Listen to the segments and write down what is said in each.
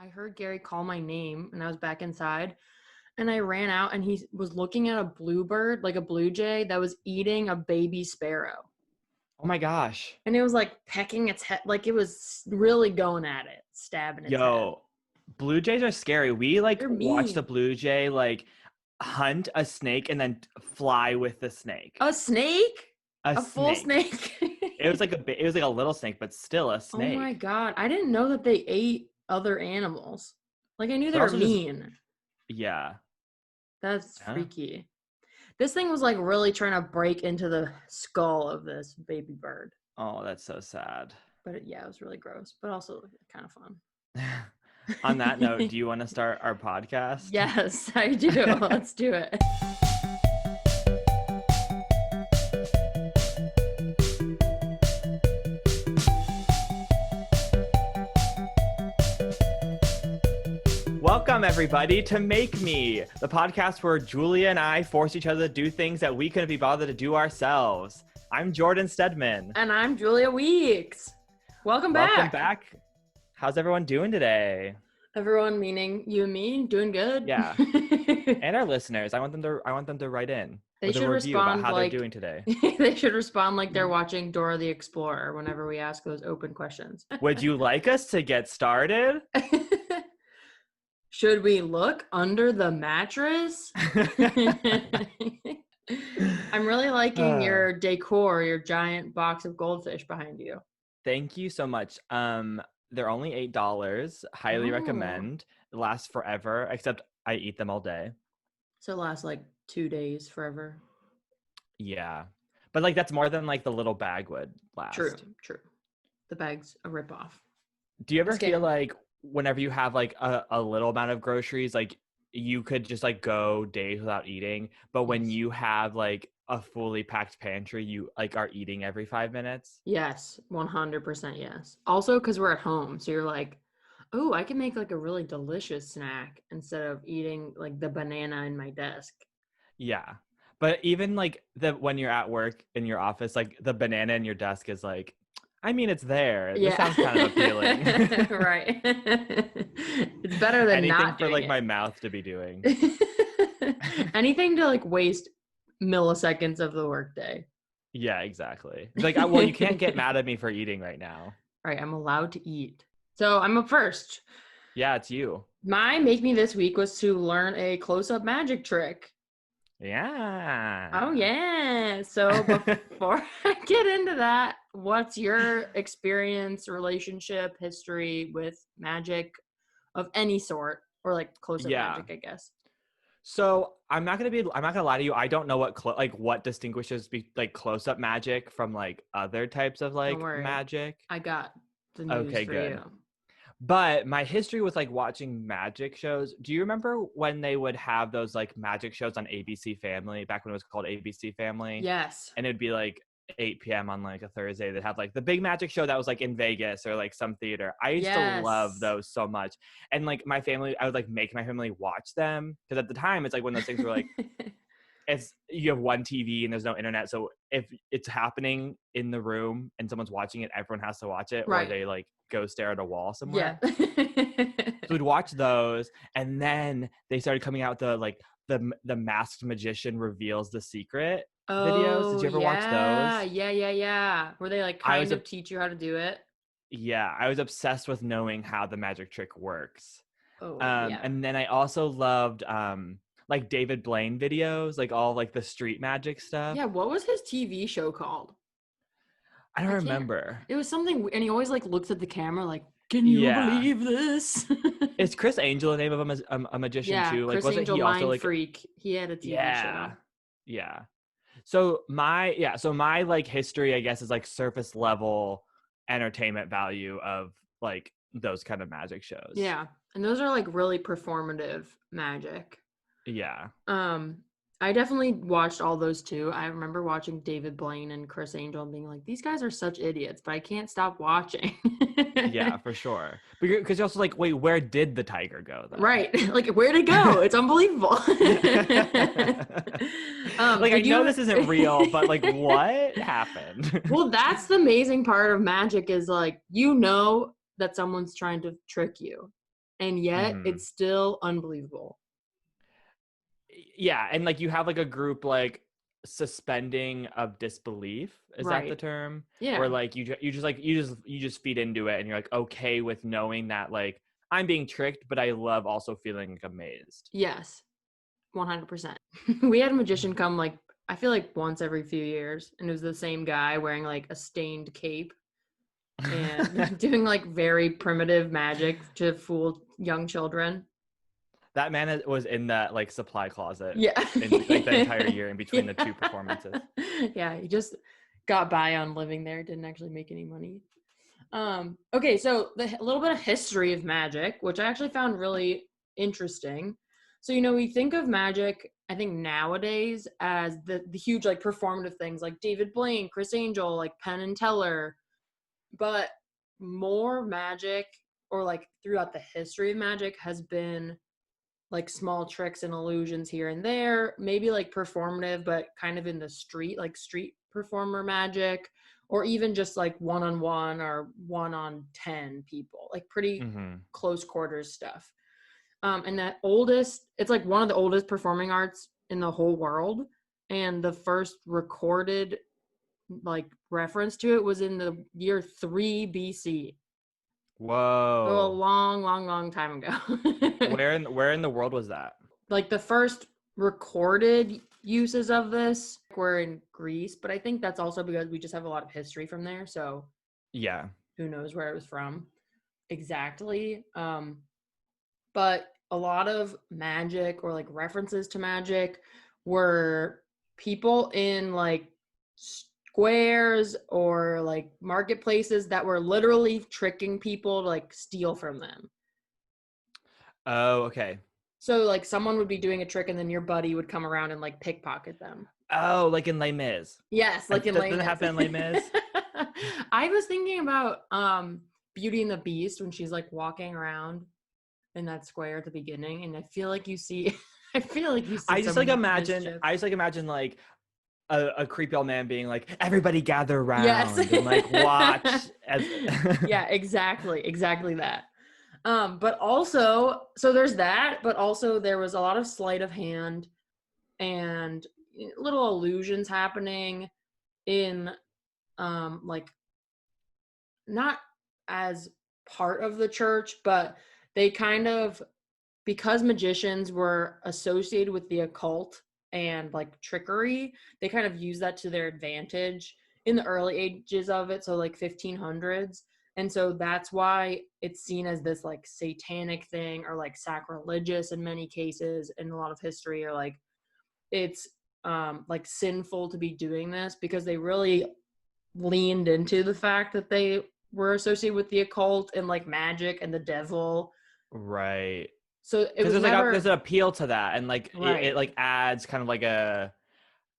I heard Gary call my name and I was back inside and I ran out and he was looking at a bluebird, like a blue jay that was eating a baby sparrow. Oh my gosh. And it was like pecking its head, like it was really going at it, stabbing its head. Yo, blue jays are scary. We They're watched a mean. blue jay hunt a snake and then fly with the snake. A snake? A full snake? It was like a little snake, but still a snake. Oh my God. I didn't know that they ate other animals. Like I knew they were mean. Yeah. That's freaky. This thing was like really trying to break into the skull of this baby bird. Oh, that's so sad. But it was really gross, but also kind of fun. On that note, do you want to start our podcast? Yes, I do. Let's do it. Welcome, everybody, to Make Me, the podcast where Julia and I force each other to do things that we couldn't be bothered to do ourselves. I'm Jordan Steadman. And I'm Julia Weeks. Welcome back. Welcome back. How's everyone doing today? Everyone, meaning you and me, doing good. Yeah. And our listeners, I want them to write in with a review about how they're doing today. They should respond like they're watching Dora the Explorer whenever we ask those open questions. Would you like us to get started? Should we look under the mattress? I'm really liking your decor, your giant box of goldfish behind you. Thank you so much. They're only $8. Highly recommend. It lasts forever, except I eat them all day. So it lasts like 2 days forever. Yeah. But that's more than the little bag would last. True. The bag's a ripoff. Do you ever feel like whenever you have a little amount of groceries, you could just go days without eating, but when you have a fully packed pantry, you are eating every 5 minutes? Yes, 100% yes. Also because we're at home, so you're like, oh, I can make a really delicious snack instead of eating the banana in my desk. Yeah, but even when you're at work in your office, the banana in your desk is it's there. This sounds kind of appealing. Right. It's better than anything not for doing my mouth to be doing. Anything to waste milliseconds of the workday. Yeah, exactly. Well, you can't get mad at me for eating right now. Right, I'm allowed to eat. So I'm up first. Yeah, it's you. My Make Me this week was to learn a close-up magic trick. Yeah. Oh, yeah. So before I get into that, what's your experience, relationship, history with magic of any sort, or close-up magic, I guess? So I'm not gonna lie to you. I don't know what distinguishes close-up magic from other types of magic. I got the news for good. you. But my history with watching magic shows, do you remember when they would have those magic shows on ABC Family, back when it was called ABC Family? Yes. And it'd be 8 p.m. on a Thursday. They'd have the big magic show that was in Vegas or some theater. I used to love those so much. And my family, I would make my family watch them, because at the time it's one of those things where it's, you have one TV and there's no internet, so if it's happening in the room and someone's watching it, everyone has to watch it, right. Or they go stare at a wall somewhere. Yeah. So we'd watch those, and then they started coming out with the masked magician reveals the secret videos. Did you ever watch those? Yeah. Where they kind of teach you how to do it. Yeah, I was obsessed with knowing how the magic trick works. Yeah. And then I also loved David Blaine videos, all the street magic stuff. Yeah, what was his TV show called? I don't remember. It was something, and he always looks at the camera can you believe this? Is Chris Angel the name of a magician too? Chris wasn't Angel, he also Mind Freak? He had a TV show. Yeah. So my history, I guess, is surface level entertainment value of those kind of magic shows. Yeah, and those are really performative magic. Yeah. I definitely watched all those too. I remember watching David Blaine and Chris Angel and being these guys are such idiots, but I can't stop watching. Yeah, for sure. Because you're also wait, where did the tiger go though? Right. Where'd it go? It's unbelievable. I know this isn't real, but what happened? Well, that's the amazing part of magic is that someone's trying to trick you. and yet it's still unbelievable. Yeah, and like you have like a group like suspending of disbelief, is that the Right. term? Yeah. Where like you just feed into it and you're like okay with knowing that like I'm being tricked, but I love also feeling like amazed. Yes. 100%. We had a magician come like I feel like once every few years, and it was the same guy wearing like a stained cape and doing like very primitive magic to fool young children. That man was in that like supply closet Yeah. in like the entire year in between the Yeah. two performances. Yeah, he just got by on living there, didn't actually make any money. Okay, so a little bit of history of magic, which I actually found really interesting. So, we think of magic, I think nowadays as the huge like performative things like David Blaine, Chris Angel, like Penn and Teller, but more magic or like throughout the history of magic has been like small tricks and illusions here and there, maybe like performative, but kind of in the street, like street performer magic, or even just like one-on-one or 1 on 10 people, like pretty close quarters stuff. And it's like one of the oldest performing arts in the whole world. And the first recorded like reference to it was in the year 3 BC. So a Whoa. long, long, long time ago. Where in the world was that? Like the first recorded uses of this were in Greece, but I think that's also because we just have a lot of history from there. So Yeah. who knows where it was from exactly. But a lot of magic or like references to magic were people in like squares or like marketplaces that were literally tricking people to like steal from them. Oh, okay. So like someone would be doing a trick and then your buddy would come around and like pickpocket them. Oh, like in Les Mis. Yes, like in Les Doesn't it Mis. happen in Les Mis? I was thinking about Beauty and the Beast when she's like walking around in that square at the beginning, and I feel like you see I just some like imagine mischief. like a creepy old man being like, everybody gather around Yes. and like watch as Yeah, exactly that. But also, so there's that, but also there was a lot of sleight of hand and little illusions happening in like not as part of the church, but they kind of, because magicians were associated with the occult and like trickery, they kind of use that to their advantage in the early ages of it, so like 1500s. And so that's why it's seen as this like satanic thing or like sacrilegious in many cases in a lot of history, or like it's like sinful to be doing this, because they really leaned into the fact that they were associated with the occult and like magic and the devil. right. So it Because was there's an appeal to that, and like right. it like adds kind of like an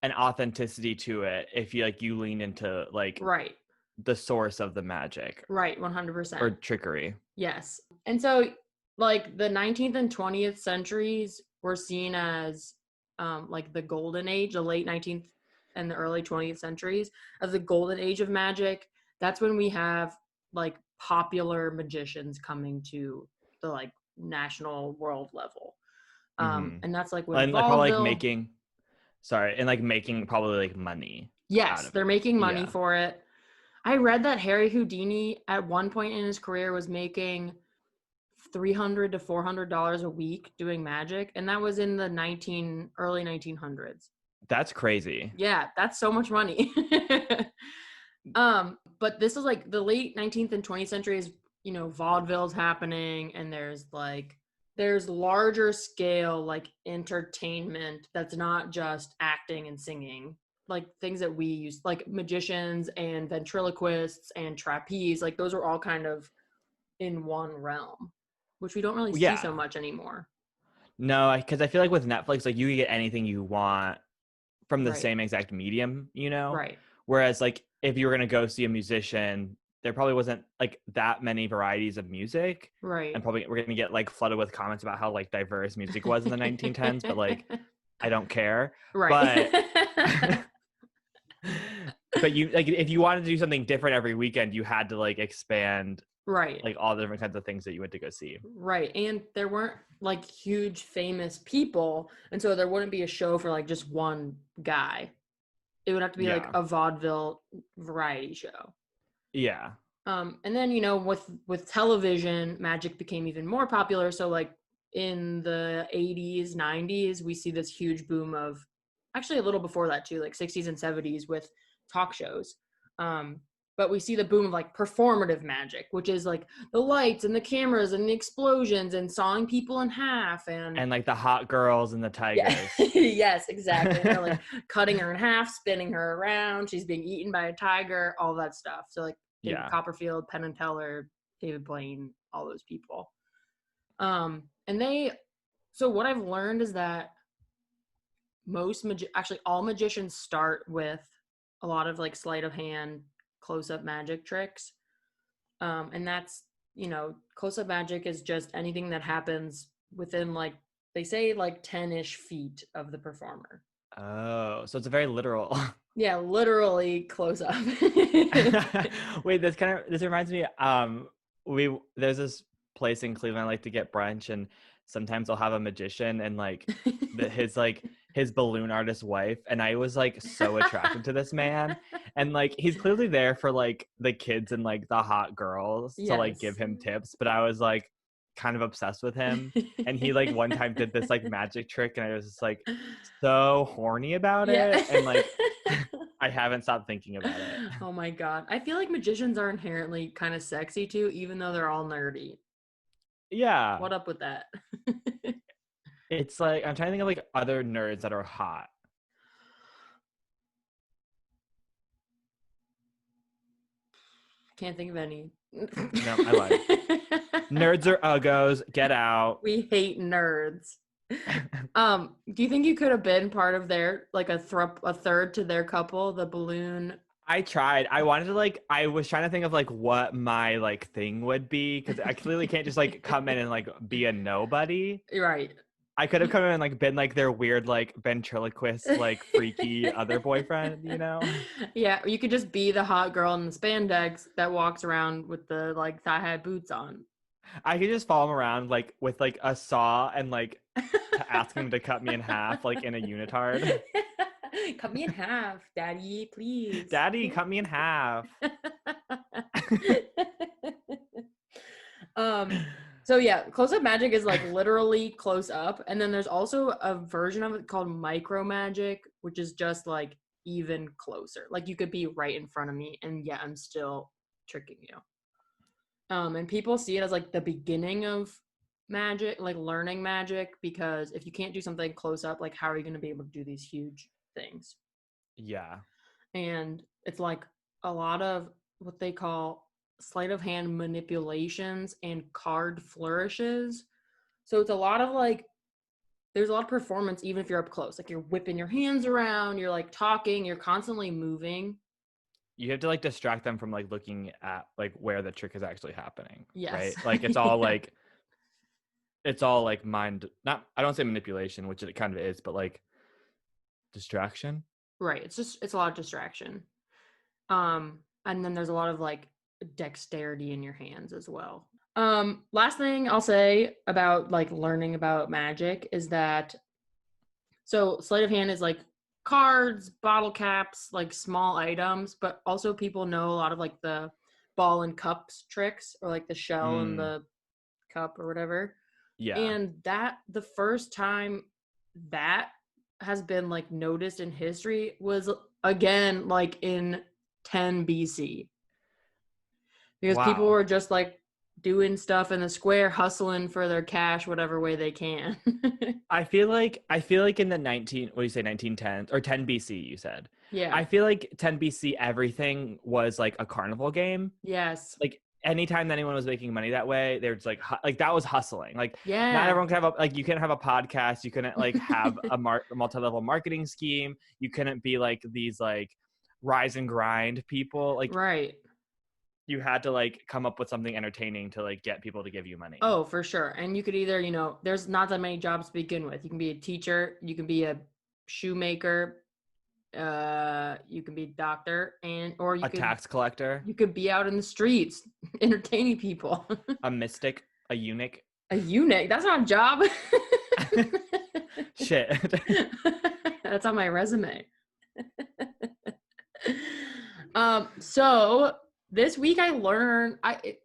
authenticity to it if you lean into like Right. the source of the magic. Right, 100%. Or trickery. Yes. And so like the 19th and 20th centuries were seen as like the golden age, the late 19th and the early 20th centuries of the golden age of magic. That's when we have like popular magicians coming to the like national world level. And that's like when And like probably like vaudeville. making probably like money. Yes, they're making money Yeah. for it. I read that Harry Houdini at one point in his career was making $300 to $400 a week doing magic, and that was in the early 1900s. That's crazy. Yeah, that's so much money. But this is like the late 19th and 20th centuries, vaudeville's happening, and there's larger scale like entertainment that's not just acting and singing, like things that we use, like magicians and ventriloquists and trapeze, like those are all kind of in one realm, which we don't really see so much anymore. No, because I feel like with Netflix, like you can get anything you want from the Right. same exact medium, Right. Whereas like if you were gonna go see a musician, there probably wasn't like that many varieties of music. Right. And probably we're gonna get like flooded with comments about how like diverse music was in the 1910s, but like I don't care. Right. But but you like if you wanted to do something different every weekend, you had to like expand right, like all the different kinds of things that you went to go see. right. And there weren't like huge famous people, and so there wouldn't be a show for like just one guy. It would have to be like Yeah. a vaudeville variety show. Yeah. And then, you know, with television, magic became even more popular. So like in the 80s, 90s, we see this huge boom of, actually a little before that too, like 60s and 70s with talk shows. But we see the boom of like performative magic, which is like the lights and the cameras and the explosions and sawing people in half and like the hot girls and the yeah. tigers. Yes, exactly. And they're like cutting her in half, spinning her around. She's being eaten by a tiger, all that stuff. So like David Yeah. Copperfield, Penn and Teller, David Blaine, all those people. So what I've learned is that actually all magicians start with a lot of like sleight of hand, close up magic tricks. And that's, you know, close up magic is just anything that happens within like, they say like 10-ish feet of the performer. Oh, so it's a very literal. Yeah, literally close up. Wait, this reminds me. There's this place in Cleveland I like to get brunch, and sometimes I'll have a magician and like his balloon artist wife, and I was like so attracted to this man, and like he's clearly there for like the kids and like the hot girls to like give him tips, but I was like kind of obsessed with him, and he like one time did this like magic trick, and I was just like so horny about it, and like I haven't stopped thinking about it. Oh my god. I feel like magicians are inherently kind of sexy too, even though they're all nerdy. Yeah. What up with that? It's like I'm trying to think of like other nerds that are hot. Can't think of any. No, I lied. Nerds are uggos. Get out. We hate nerds. Do you think you could have been part of their like a third to their couple, the balloon? I tried. I was trying to think of like what my like thing would be, because I clearly can't just like come in and like be a nobody. Right. I could have come in and like been like their weird like ventriloquist like freaky other boyfriend, you know? Yeah, or you could just be the hot girl in the spandex that walks around with the like thigh-high boots on. I could just follow him around like with like a saw and like to ask him to cut me in half like in a unitard. Cut me in half, daddy, please. Daddy, cut me in half. So yeah, close up magic is like literally close up, and then there's also a version of it called micro magic, which is just like even closer. Like you could be right in front of me and yeah, I'm still tricking you. And people see it as like the beginning of magic, like learning magic, because if you can't do something close up, like how are you going to be able to do these huge things? Yeah. And it's like a lot of what they call sleight of hand manipulations and card flourishes. So it's a lot of like, there's a lot of performance even if you're up close. Like you're whipping your hands around, you're like talking, you're constantly moving. You have to like distract them from like looking at like where the trick is actually happening. Yes. Right? Like it's all like it's all like mind, not, I don't say manipulation, which it kind of is, but like distraction. Right. It's a lot of distraction. And then there's a lot of like dexterity in your hands as well. Last thing I'll say about like learning about magic is that so sleight of hand is like cards, bottle caps, like small items, but also people know a lot of like the ball and cups tricks or like the shell and the cup or whatever. Yeah. And that the first time that has been like noticed in history was again like in 10 BC. Because people were just like doing stuff in the square, hustling for their cash whatever way they can. I feel like in the 1910s or 10 BC you said. Yeah. I feel like 10 BC everything was like a carnival game. Yes. Like anytime that anyone was making money that way, they were just like that was hustling. Like yeah. Not everyone could have like you couldn't have a podcast, you couldn't like have a multi-level marketing scheme, you couldn't be like these like rise and grind people. Like right. You had to like come up with something entertaining to like get people to give you money. Oh, for sure. And you could either, you know, there's not that many jobs to begin with. You can be a teacher, you can be a shoemaker, You can be a doctor, or you A tax collector, you could be out in the streets entertaining people. a mystic, a eunuch. A eunuch. That's not a job. Shit. That's on my resume. So this week I learned I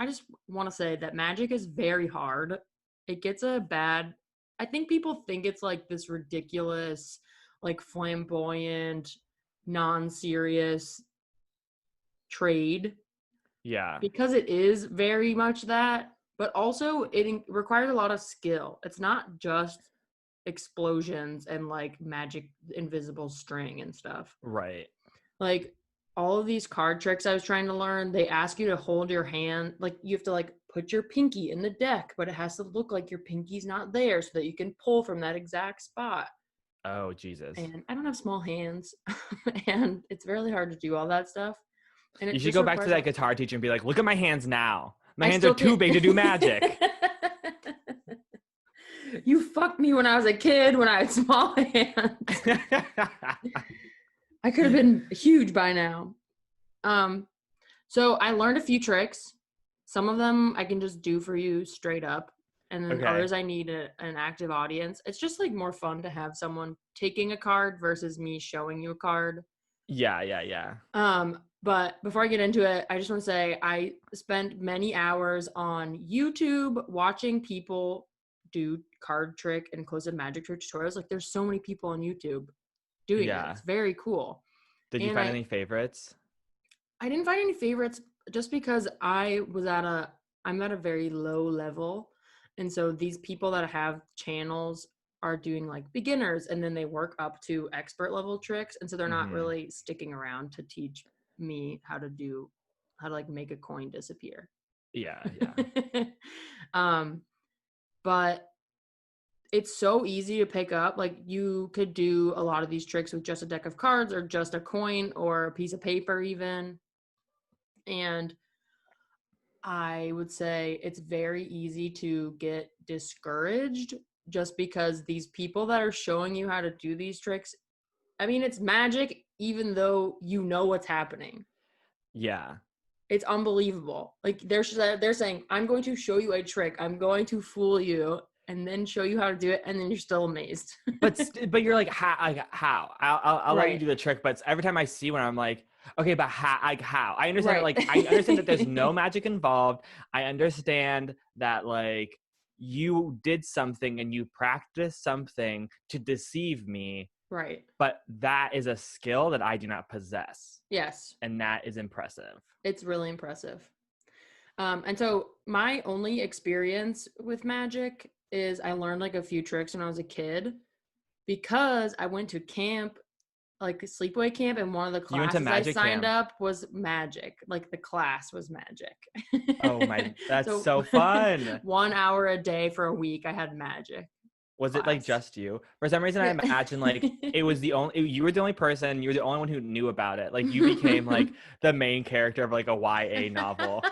just want to say that magic is very hard. It gets I think people think it's like this ridiculous, like flamboyant, non-serious trade. Yeah. Because it is very much that, but also it requires a lot of skill. It's not just explosions and like magic invisible string and stuff. Right. Like all of these card tricks I was trying to learn, they ask you to hold your hand, like you have to like put your pinky in the deck, but it has to look like your pinky's not there so that you can pull from that exact spot. Oh, Jesus. And I don't have small hands and it's really hard to do all that stuff. And you should go back to that guitar teacher and be like, look at my hands now. My hands are too big to do magic. You fucked me when I was a kid when I had small hands. I could have been huge by now. So I learned a few tricks. Some of them I can just do for you straight up. And then others I need an active audience. It's just like more fun to have someone taking a card versus me showing you a card. Yeah. But before I get into it, I just want to say I spent many hours on YouTube watching people do card trick and close-up magic trick tutorials. Like there's so many people on YouTube doing it. It's very cool. Did you find any favorites? I didn't find any favorites just because I'm at a very low level. And so these people that have channels are doing like beginners and then they work up to expert level tricks. And so they're not really sticking around to teach me how to like make a coin disappear. Yeah. But it's so easy to pick up. Like you could do a lot of these tricks with just a deck of cards or just a coin or a piece of paper even. And I would say it's very easy to get discouraged just because these people that are showing you how to do these tricks, I mean, it's magic even though you know what's happening. Yeah. It's unbelievable. Like they're saying, I'm going to show you a trick. I'm going to fool you and then show you how to do it. And then you're still amazed. but you're like, how? I'll let you do the trick. But every time I see one, I'm like, okay, but how? I understand I understand that there's no magic involved. I understand that like you did something and you practiced something to deceive me. Right. But that is a skill that I do not possess. Yes. And that is impressive. It's really impressive. And so my only experience with magic is I learned like a few tricks when I was a kid because I went to camp, like a sleepaway camp, and one of the classes I signed up was magic. Like the class was magic. Oh my, that's so fun. 1 hour a day for a week I had magic. Was it like just you? For some reason, I imagine like you were the only person, you were the only one who knew about it. Like you became like the main character of like a YA novel.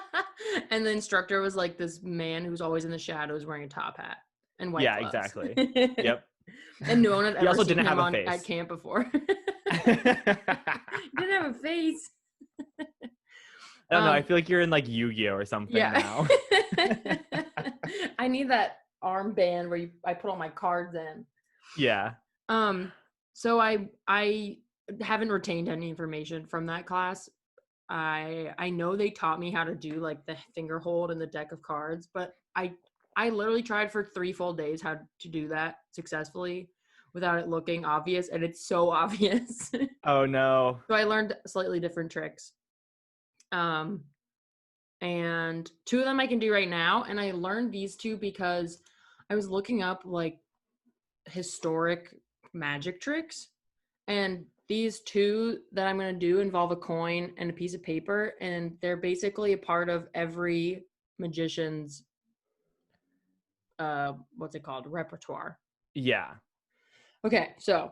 And the instructor was like this man who's always in the shadows wearing a top hat and white gloves. Exactly. Yep. And no one had ever also seen didn't him have a face. At camp before. He didn't have a face. I don't know. I feel like you're in like Yu-Gi-Oh or something now. I need that armband where I put all my cards in. Yeah. So I haven't retained any information from that class. I know they taught me how to do like the finger hold and the deck of cards, but I literally tried for 3 full days how to do that successfully without it looking obvious, and it's so obvious. Oh no. So I learned slightly different tricks. And 2 of them I can do right now, and I learned these 2 because I was looking up like historic magic tricks, and these 2 that I'm going to do involve a coin and a piece of paper, and they're basically a part of every magician's what's it called? Repertoire. Yeah. Okay, so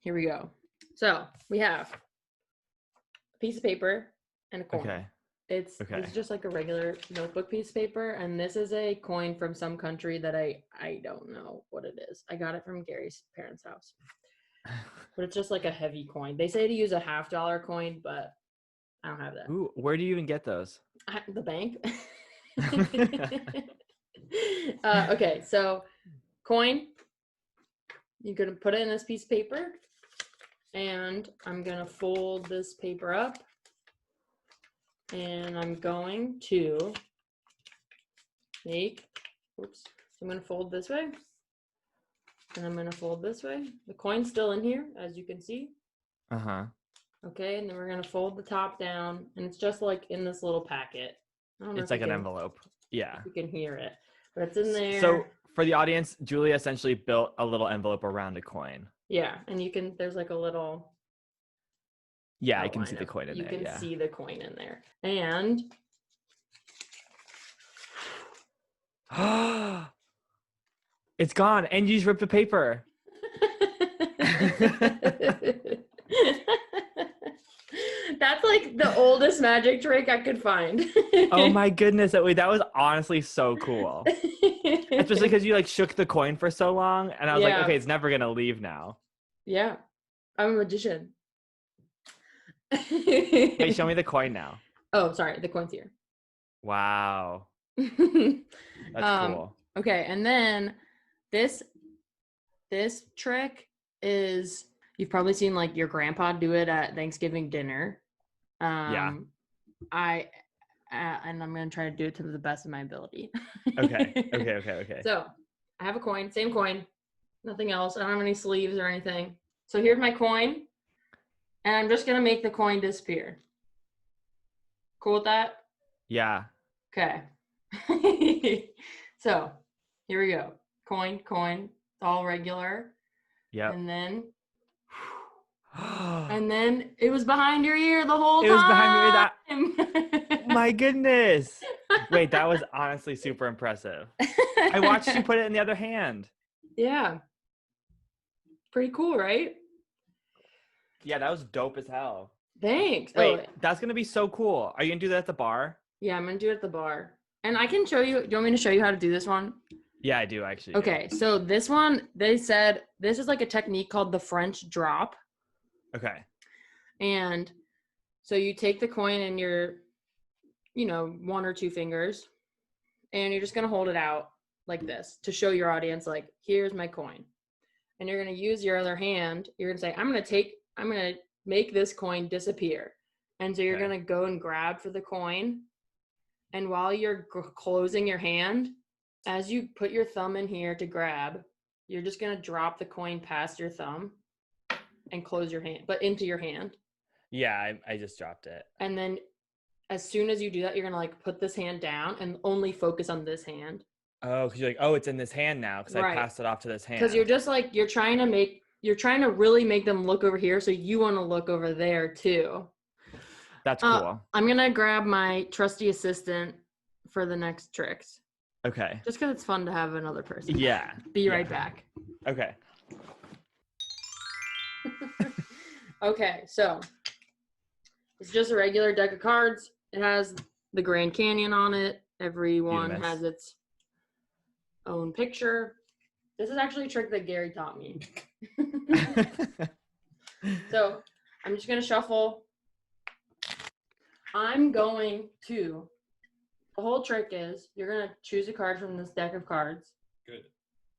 here we go. So we have a piece of paper and a coin. Okay. It's just like a regular notebook piece of paper, and this is a coin from some country that I don't know what it is. I got it from Gary's parents' house. but it's just like a heavy coin. They say to use a $50 coin, but I don't have that. Ooh, where do you even get those? The bank. Okay, so coin. You're gonna put it in this piece of paper, and I'm gonna fold this paper up, and I'm going to make. Oops. So I'm gonna fold this way, and I'm gonna fold this way. The coin's still in here, as you can see. Okay, and then we're gonna fold the top down, and it's just like in this little packet. I don't know it's if like an envelope. Yeah. You can hear it, but it's in there. So for the audience, Julia essentially built a little envelope around a coin. Yeah, and you can. There's like a little. Yeah, I can see the coin in there. You can see the coin in there, and it's gone, and you just ripped the paper. That's like the oldest magic trick I could find. Oh my goodness, that was honestly so cool. Especially because you like shook the coin for so long, and I was like, okay, it's never gonna leave now. Yeah, I'm a magician. Wait, show me the coin now. Oh, sorry, the coin's here. Wow. That's cool. Okay, and then this trick is, you've probably seen like your grandpa do it at Thanksgiving dinner. And I'm gonna try to do it to the best of my ability. Okay. So I have a coin, same coin, nothing else. I don't have any sleeves or anything. So here's my coin, and I'm just gonna make the coin disappear. Cool with that? Yeah. Okay. So here we go. Coin, it's all regular. Yeah. And then it was behind your ear the whole time. It was behind your ear. My goodness. Wait, that was honestly super impressive. I watched you put it in the other hand. Yeah. Pretty cool, right? Yeah, that was dope as hell. Thanks. Wait, that's going to be so cool. Are you going to do that at the bar? Yeah, I'm going to do it at the bar. And I can show you. Do you want me to show you how to do this one? Yeah, I do actually. Okay, so this one, they said this is like a technique called the French drop. Okay. And so you take the coin in your, one or two fingers, and you're just going to hold it out like this to show your audience, like, here's my coin. And you're going to use your other hand. You're going to say, I'm going to make this coin disappear. And so you're going to go and grab for the coin. And while you're closing your hand, as you put your thumb in here to grab, you're just going to drop the coin past your thumb and close your hand, but into your hand. Yeah, I just dropped it. And then as soon as you do that, you're going to like put this hand down and only focus on this hand. Oh, because you're like, oh, it's in this hand now because I passed it off to this hand. Because you're just like, you're trying to really make them look over here. So you want to look over there too. That's cool. I'm going to grab my trusty assistant for the next tricks. Okay. Just because it's fun to have another person. Yeah. Be right back. Okay. Okay, so it's just a regular deck of cards. It has the Grand Canyon on it. Everyone has its own picture. This is actually a trick that Gary taught me. So I'm just going to shuffle. The whole trick is you're going to choose a card from this deck of cards. Good.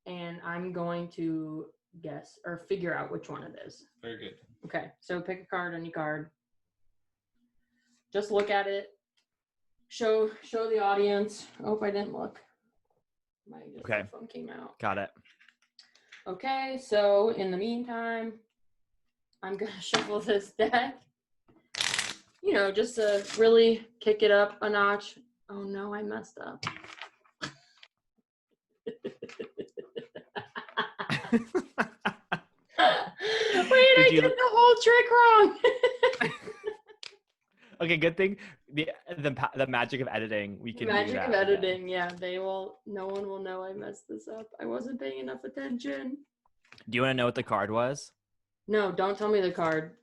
And I'm going to guess or figure out which one it is. Very good. Okay, so pick a card, any card. Just look at it. Show the audience. Oh, I didn't look. My phone came out. Got it. Okay, so in the meantime, I'm going to shuffle this deck. Just to really kick it up a notch. Oh no, I messed up. Wait, I did the whole trick wrong. Okay, good thing the magic of editing. We can magic do that of editing. Yeah, no one will know I messed this up. I wasn't paying enough attention. Do you want to know what the card was? No, don't tell me the card.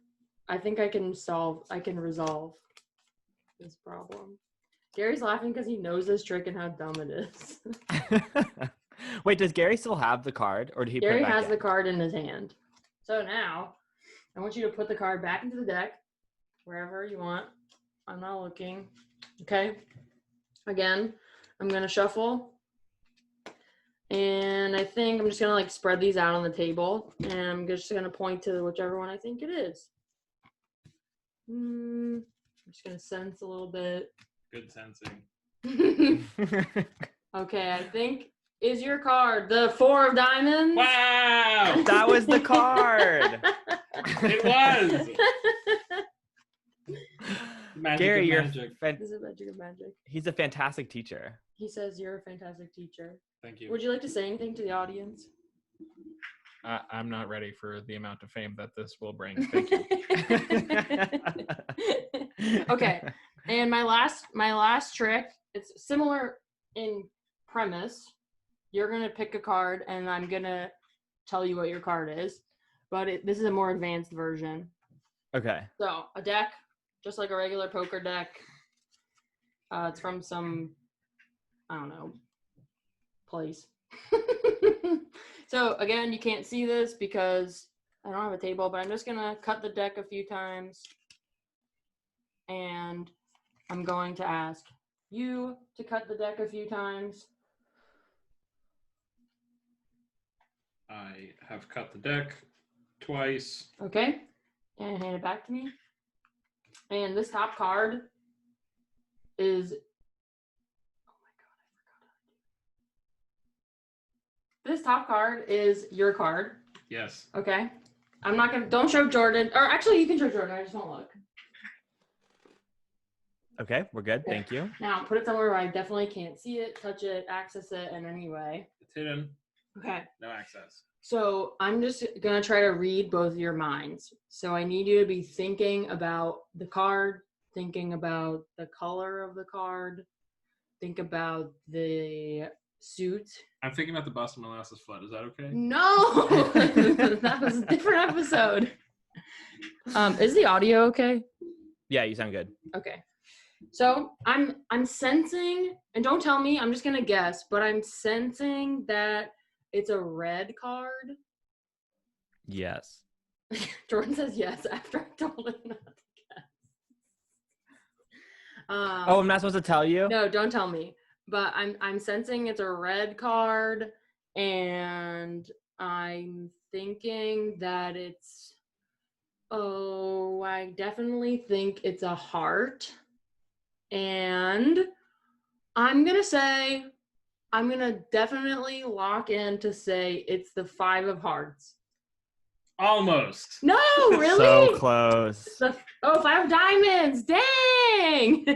I think I can resolve this problem. Gary's laughing because he knows this trick and how dumb it is. Wait, does Gary still have the card, or did he? Gary has the card in his hand. So now, I want you to put the card back into the deck, wherever you want. I'm not looking. Okay. Again, I'm going to shuffle. And I think I'm just going to like spread these out on the table. And I'm just going to point to whichever one I think it is. I'm just going to sense a little bit. Good sensing. Okay, I think is your card the 4 of diamonds? Wow! That was the card. It was. Magic Gary, you're This is magic of magic. he's a fantastic teacher. He says you're a fantastic teacher. Thank you. Would you like to say anything to the audience? I'm not ready for the amount of fame that this will bring. Thank you. Okay, and my last trick, it's similar in premise. You're gonna pick a card and I'm gonna tell you what your card is, but this is a more advanced version. Okay. So a deck, just like a regular poker deck. It's from some, I don't know, place. So again, you can't see this because I don't have a table, but I'm just gonna cut the deck a few times. And I'm going to ask you to cut the deck a few times. I have cut the deck twice. Okay. And hand it back to me. And this top card is, oh my God, I forgot. This top card is your card. Yes. Okay. I'm not gonna, don't show Jordan, or actually you can show Jordan, I just won't look. Okay, we're good. Thank you. Now put it somewhere where I definitely can't see it, touch it, access it in any way. It's hidden. Okay. No access. So I'm just gonna try to read both your minds. So I need you to be thinking about the card, thinking about the color of the card, think about the suit. I'm thinking about the Boston Molasses Flood. Is that okay? No, that was a different episode. Is the audio okay? Yeah, you sound good. Okay. So I'm sensing, and don't tell me, I'm just gonna guess, but I'm sensing that it's a red card. Yes. Jordan says yes after I told him not to guess. Oh, I'm not supposed to tell you? No, don't tell me. But I'm sensing it's a red card, and I'm thinking that it's, I definitely think it's a heart. And I'm going to definitely lock in to say it's the 5 of hearts. Almost. No, really? So close. 5 of diamonds. Dang.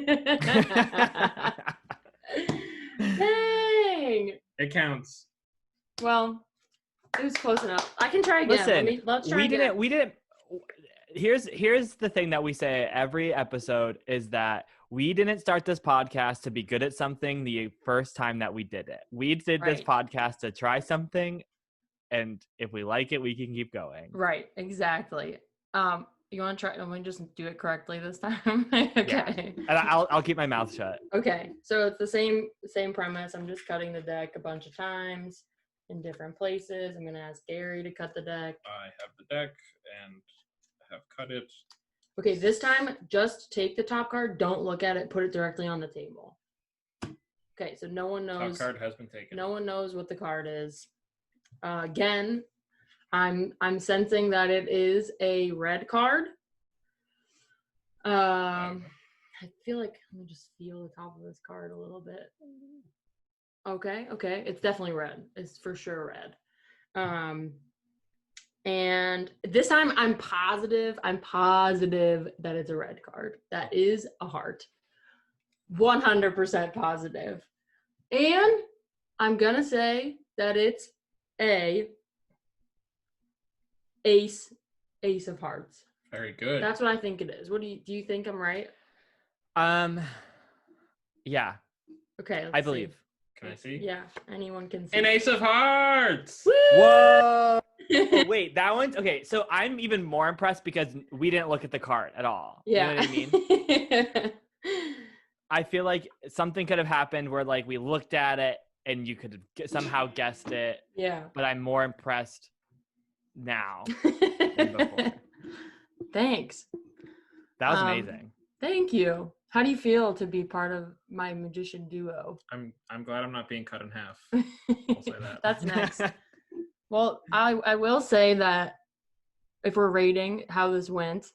Dang. It counts. Well, it was close enough. I can try again. Listen, let's try again. We didn't. Here's the thing that we say every episode is that we didn't start this podcast to be good at something the first time that we did it. We did this podcast to try something, and if we like it, we can keep going. Right, exactly. You want to try? Let me just do it correctly this time. Okay. Yeah. And I'll keep my mouth shut. Okay, so it's the same premise. I'm just cutting the deck a bunch of times in different places. I'm gonna ask Gary to cut the deck. I have the deck and have cut it. Okay, this time just take the top card. Don't look at it. Put it directly on the table. Okay, so no one knows. Top card has been taken. No one knows what the card is. Again, I'm sensing that it is a red card. I feel like, let me just feel the top of this card a little bit. Okay, it's definitely red. It's for sure red. And this time I'm positive that it's a red card. That is a heart. 100% positive. And I'm gonna say that it's a ace of hearts. Very good. That's what I think it is. What do you think I'm right? Yeah. Okay, I believe. see. Can I see? Yeah, anyone can see. An ace of hearts. Woo! Whoa. Oh, wait, that one's okay. So I'm even more impressed because we didn't look at the card at all. Yeah. You know what I mean? I feel like something could have happened where like we looked at it and you could have somehow guessed it. Yeah. But I'm more impressed now. than before. Thanks. That was amazing. Thank you. How do you feel to be part of my magician duo? I'm glad I'm not being cut in half. I'll say that. That's next. Well, I will say that if we're rating how this went,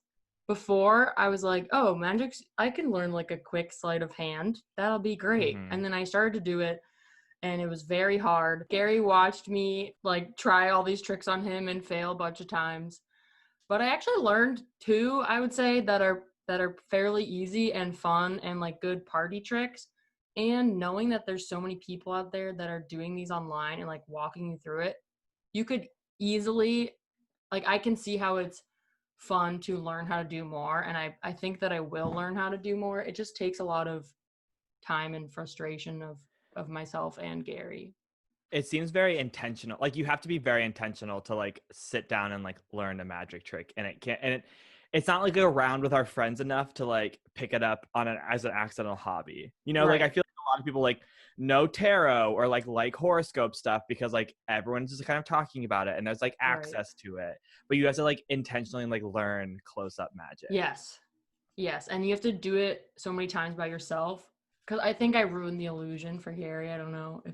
before I was like, oh, magic's, I can learn like a quick sleight of hand. That'll be great. Mhm. And then I started to do it and it was very hard. Gary watched me like try all these tricks on him and fail a bunch of times. But I actually learned two, I would say, that are fairly easy and fun and like good party tricks. And knowing that there's so many people out there that are doing these online and like walking you through it, you could easily, like, I can see how it's fun to learn how to do more. And I think that I will learn how to do more. It just takes a lot of time and frustration of myself and Gary. It seems very intentional. Like you have to be very intentional to like sit down and like learn a magic trick. And it's not like around with our friends enough to like pick it up as an accidental hobby. You know, Right. like I feel like a lot of people like know tarot or like horoscope stuff because like everyone's just kind of talking about it and there's like access to it. But you have to like intentionally like learn close up magic. Yes. And you have to do it so many times by yourself. Because I think I ruined the illusion for Gary. I don't know if.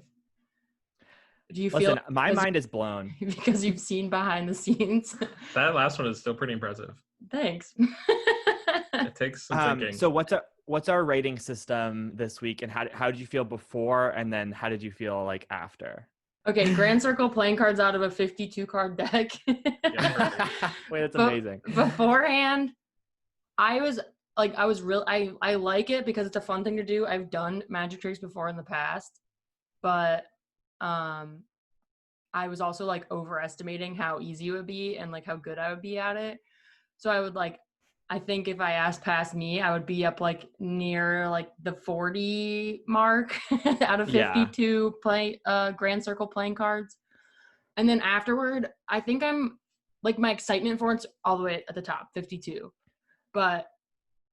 Do you feel? Listen, my mind is blown. Because you've seen behind the scenes. That last one is still pretty impressive. Thanks. It takes some thinking. So what's our rating system this week, and how did you feel before, and then how did you feel like after? Okay, Grand Circle playing cards out of a 52 card deck. Wait, that's amazing. Beforehand, I like it because it's a fun thing to do. I've done magic tricks before in the past, but I was also like overestimating how easy it would be and like how good I would be at it. So I think if I asked past me, I would be up like near like the 40 mark out of 52 Grand Circle playing cards. And then afterward, I think I'm like my excitement for it's all the way at the top, 52. But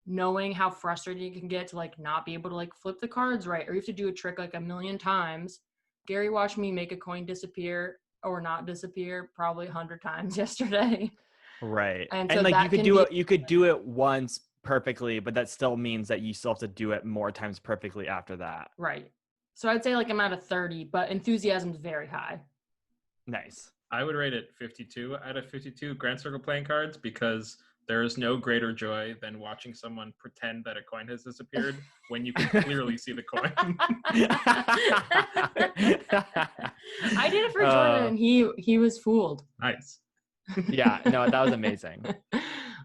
knowing how frustrating you can get to like not be able to like flip the cards right, or you have to do a trick like a million times. Gary watched me make a coin disappear or not disappear probably 100 times yesterday. Right. And so like you could do it once perfectly, but that still means that you still have to do it more times perfectly after that. Right. So I'd say like I'm at a 30, but enthusiasm is very high. Nice. I would rate it 52 out of 52 Grand Circle playing cards because there is no greater joy than watching someone pretend that a coin has disappeared when you can clearly see the coin. I did it for Jordan and he was fooled. Nice. Yeah, no, that was amazing.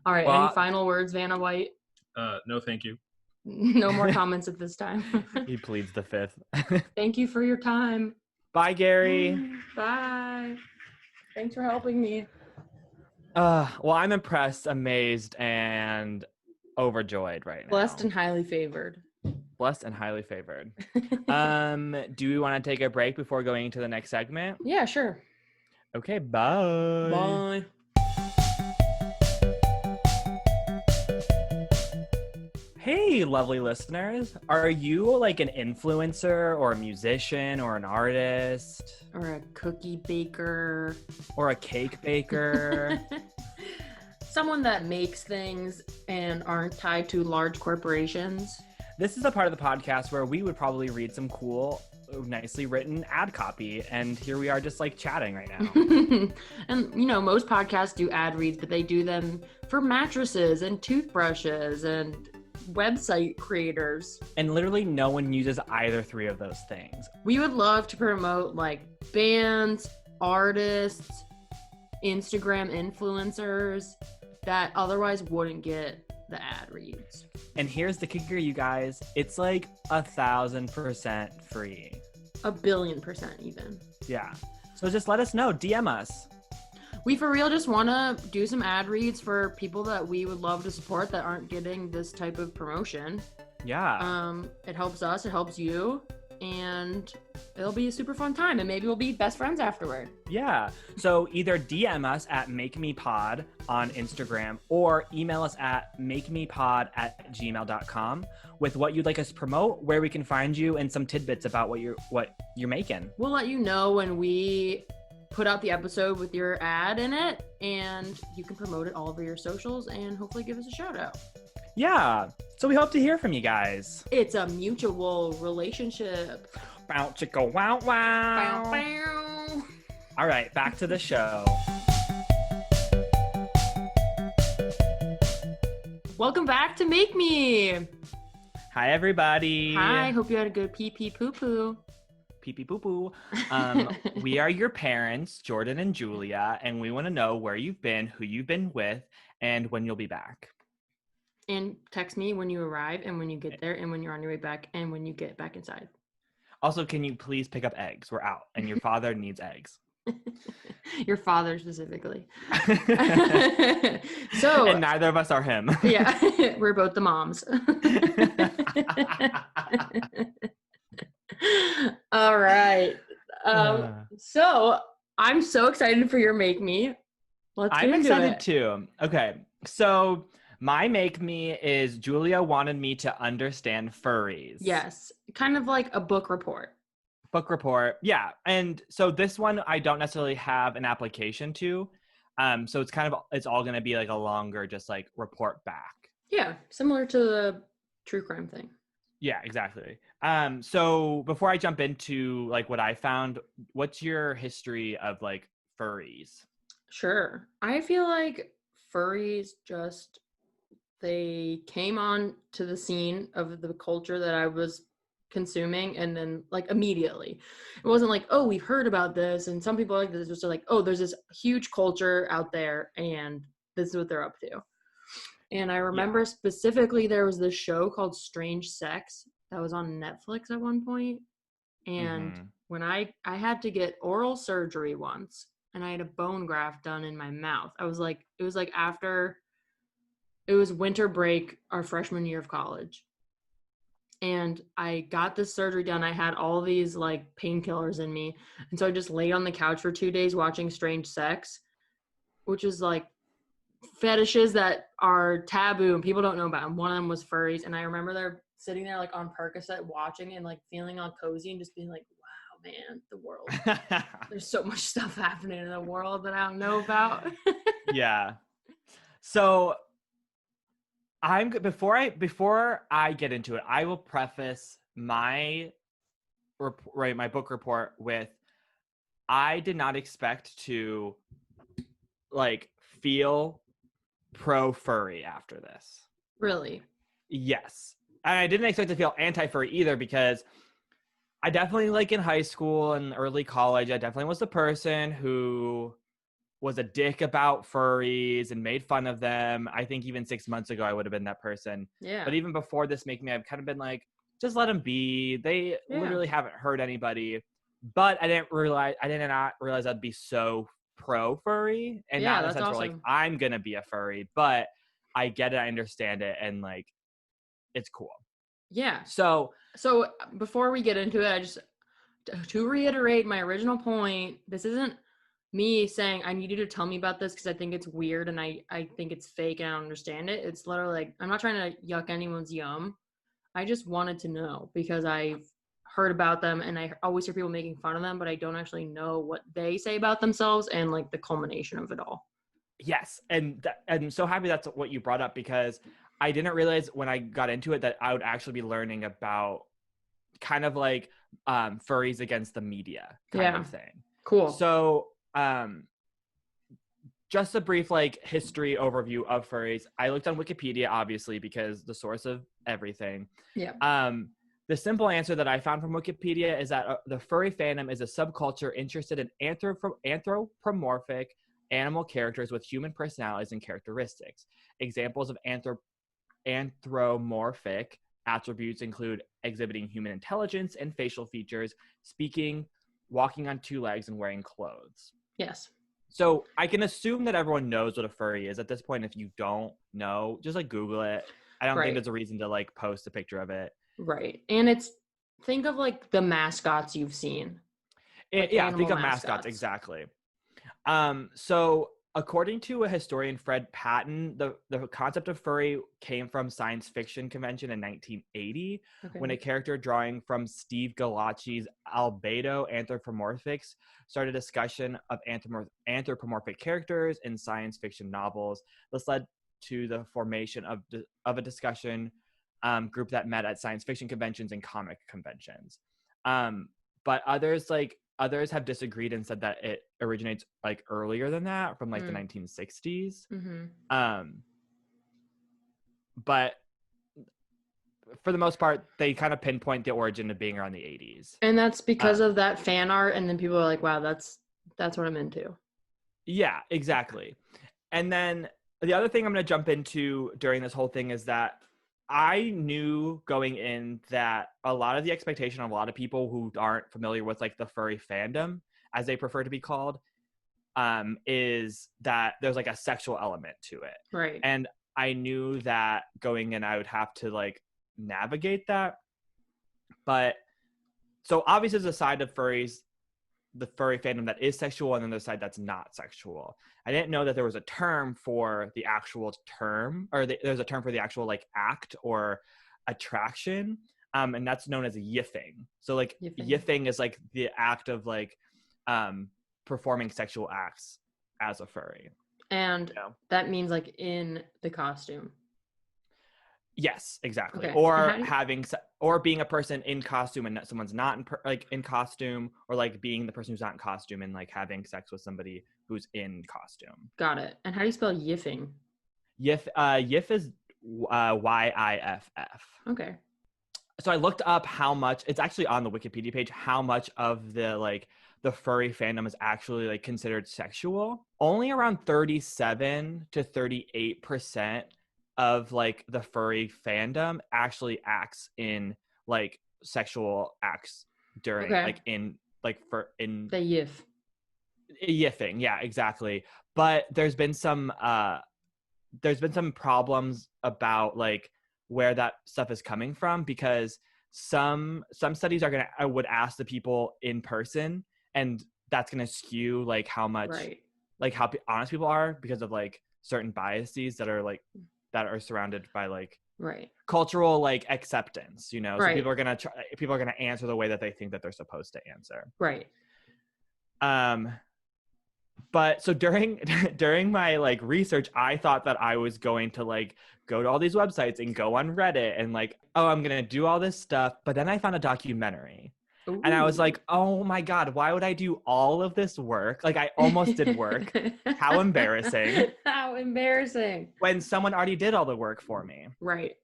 All right, well, any final words, Vanna White? No, thank you. No more comments at this time. He pleads the fifth. Thank you for your time. Bye, Gary. Bye. Thanks for helping me. Well, I'm impressed, amazed, and overjoyed right now. Blessed and highly favored. Blessed and highly favored. Do we want to take a break before going into the next segment? Yeah, sure. Okay, bye. Bye. Hey, lovely listeners. Are you like an influencer or a musician or an artist? Or a cookie baker. Or a cake baker? Someone that makes things and aren't tied to large corporations. This is a part of the podcast where we would probably read some cool, nicely written ad copy. And here we are just like chatting right now. And, you know, most podcasts do ad reads, but they do them for mattresses and toothbrushes and website creators. And literally no one uses either three of those things. We would love to promote like bands, artists, Instagram influencers that otherwise wouldn't get the ad reads. And here's the kicker, you guys. It's like 1,000% free. 1,000,000,000% even. Yeah. So just let us know. DM us. We for real just want to do some ad reads for people that we would love to support that aren't getting this type of promotion. Yeah. It helps us, it helps you, and it'll be a super fun time, and maybe we'll be best friends afterward. Yeah. So either DM us at MakeMePod on Instagram or email us at makemepod@gmail.com with what you'd like us to promote, where we can find you, and some tidbits about what you're making. We'll let you know when we put out the episode with your ad in it, and you can promote it all over your socials and hopefully give us a shout out. Yeah. So we hope to hear from you guys. It's a mutual relationship. Bow chicka wow wow. Bow, bow. All right, back to the show. Welcome back to Make Me. Hi, everybody. Hi, hope you had a good pee-pee poo-poo. Pee-pee poo-poo. We are your parents, Jordan and Julia, and we want to know where you've been, who you've been with, and when you'll be back. And text me when you arrive and when you get there and when you're on your way back and when you get back inside. Also, can you please pick up eggs? We're out, and your father needs eggs. Your father specifically. And neither of us are him. Yeah, we're both the moms. All right. So I'm so excited for your Make Me. I'm excited too. Okay, so my Make Me is Julia wanted me to understand furries. Yes, kind of like a book report. Book report, yeah. And so this one I don't necessarily have an application to. So it's all gonna be like a longer just like report back. Yeah, similar to the true crime thing. Yeah, exactly. So before I jump into like what I found, what's your history of like furries? Sure. I feel like furries they came on to the scene of the culture that I was consuming, and then like immediately it wasn't like, oh, we've heard about this and some people like this. It was just like, oh, there's this huge culture out there and this is what they're up to. And I remember specifically there was this show called Strange Sex that was on Netflix at one point, and when I had to get oral surgery once and I had a bone graft done in my mouth. It was like after it was winter break our freshman year of college. And I got this surgery done. I had all these like painkillers in me. And so I just laid on the couch for 2 days watching Strange Sex, which is like fetishes that are taboo and people don't know about. And one of them was furries. And I remember they're sitting there like on Percocet watching and like feeling all cozy and just being like, wow, man, the world. There's so much stuff happening in the world that I don't know about. Yeah. So before I get into it, I will preface my book report with I did not expect to like feel pro furry after this. Really? Yes. And I didn't expect to feel anti furry either, because I definitely like in high school and early college, I definitely was the person who was a dick about furries and made fun of them. I think even 6 months ago, I would have been that person. Yeah. But even before this Make Me, I've kind of been like, just let them be. They literally haven't hurt anybody. But I did not realize I'd be so pro furry, and not in the sense where like I'm gonna be a furry, but I get it, I understand it, and like it's cool. Yeah. So before we get into it, I just to reiterate my original point, this isn't me saying I need you to tell me about this because I think it's weird and I think it's fake and I don't understand it. It's literally like, I'm not trying to yuck anyone's yum. I just wanted to know because I've heard about them and I always hear people making fun of them, but I don't actually know what they say about themselves and like the culmination of it all. Yes. And I'm so happy that's what you brought up, because I didn't realize when I got into it that I would actually be learning about kind of like furries against the media kind of thing. Cool. So just a brief like history overview of furries. I looked on Wikipedia, obviously, because the source of everything. Yeah. The simple answer that I found from Wikipedia is that the furry fandom is a subculture interested in anthropomorphic animal characters with human personalities and characteristics. Examples of anthropomorphic attributes include exhibiting human intelligence and facial features, speaking, walking on two legs, and wearing clothes. Yes. So I can assume that everyone knows what a furry is at this point. If you don't know, just like Google it. I don't think there's a reason to like post a picture of it. Right. And think of like the mascots you've seen. Think of mascots. Exactly. So according to a historian, Fred Patton, the concept of furry came from science fiction convention in 1980 when a character drawing from Steve Gallacci's Albedo Anthropomorphics started a discussion of anthropomorphic characters in science fiction novels. This led to the formation of a discussion group that met at science fiction conventions and comic conventions. But others have disagreed and said that it originates like earlier than that, from like the 1960s. But for the most part, they kind of pinpoint the origin of being around the 80s. And that's because of that fan art, and then people are like, wow, that's what I'm into. Yeah, exactly. And then the other thing I'm going to jump into during this whole thing is that I knew going in that a lot of the expectation of a lot of people who aren't familiar with like the furry fandom, as they prefer to be called, is that there's like a sexual element to it. Right. And I knew that going in, I would have to like navigate that. But so obviously there's a side of furries, the furry fandom that is sexual, and then there's a side that's not sexual. I didn't know that there was a term for the actual term, or there's a term for the actual like act or attraction, and that's known as yiffing. So like yiffing is like the act of like performing sexual acts as a furry. And that means like in the costume. Yes, exactly. Okay. Or being a person in costume and someone's not in costume, or like being the person who's not in costume and like having sex with somebody who's in costume. Got it. And how do you spell yiffing? Yiff is YIFF. Okay. So I looked up how much, it's actually on the Wikipedia page, how much of the furry fandom is actually like considered sexual. Only around 37 to 38% of like the furry fandom actually acts in like sexual acts during in the yiffing. Yeah, exactly. But there's been some problems about like where that stuff is coming from, because some studies would ask the people in person, and that's gonna skew like how much like how honest people are, because of like certain biases that are surrounded by like cultural like acceptance, you know. So people are gonna answer the way that they think that they're supposed to answer. But so during my like research, I thought that I was going to like go to all these websites and go on Reddit and like, oh, I'm gonna do all this stuff. But then I found a documentary. Ooh. And I was like, oh my God, why would I do all of this work? Like I almost did work. How embarrassing. How embarrassing. When someone already did all the work for me. Right.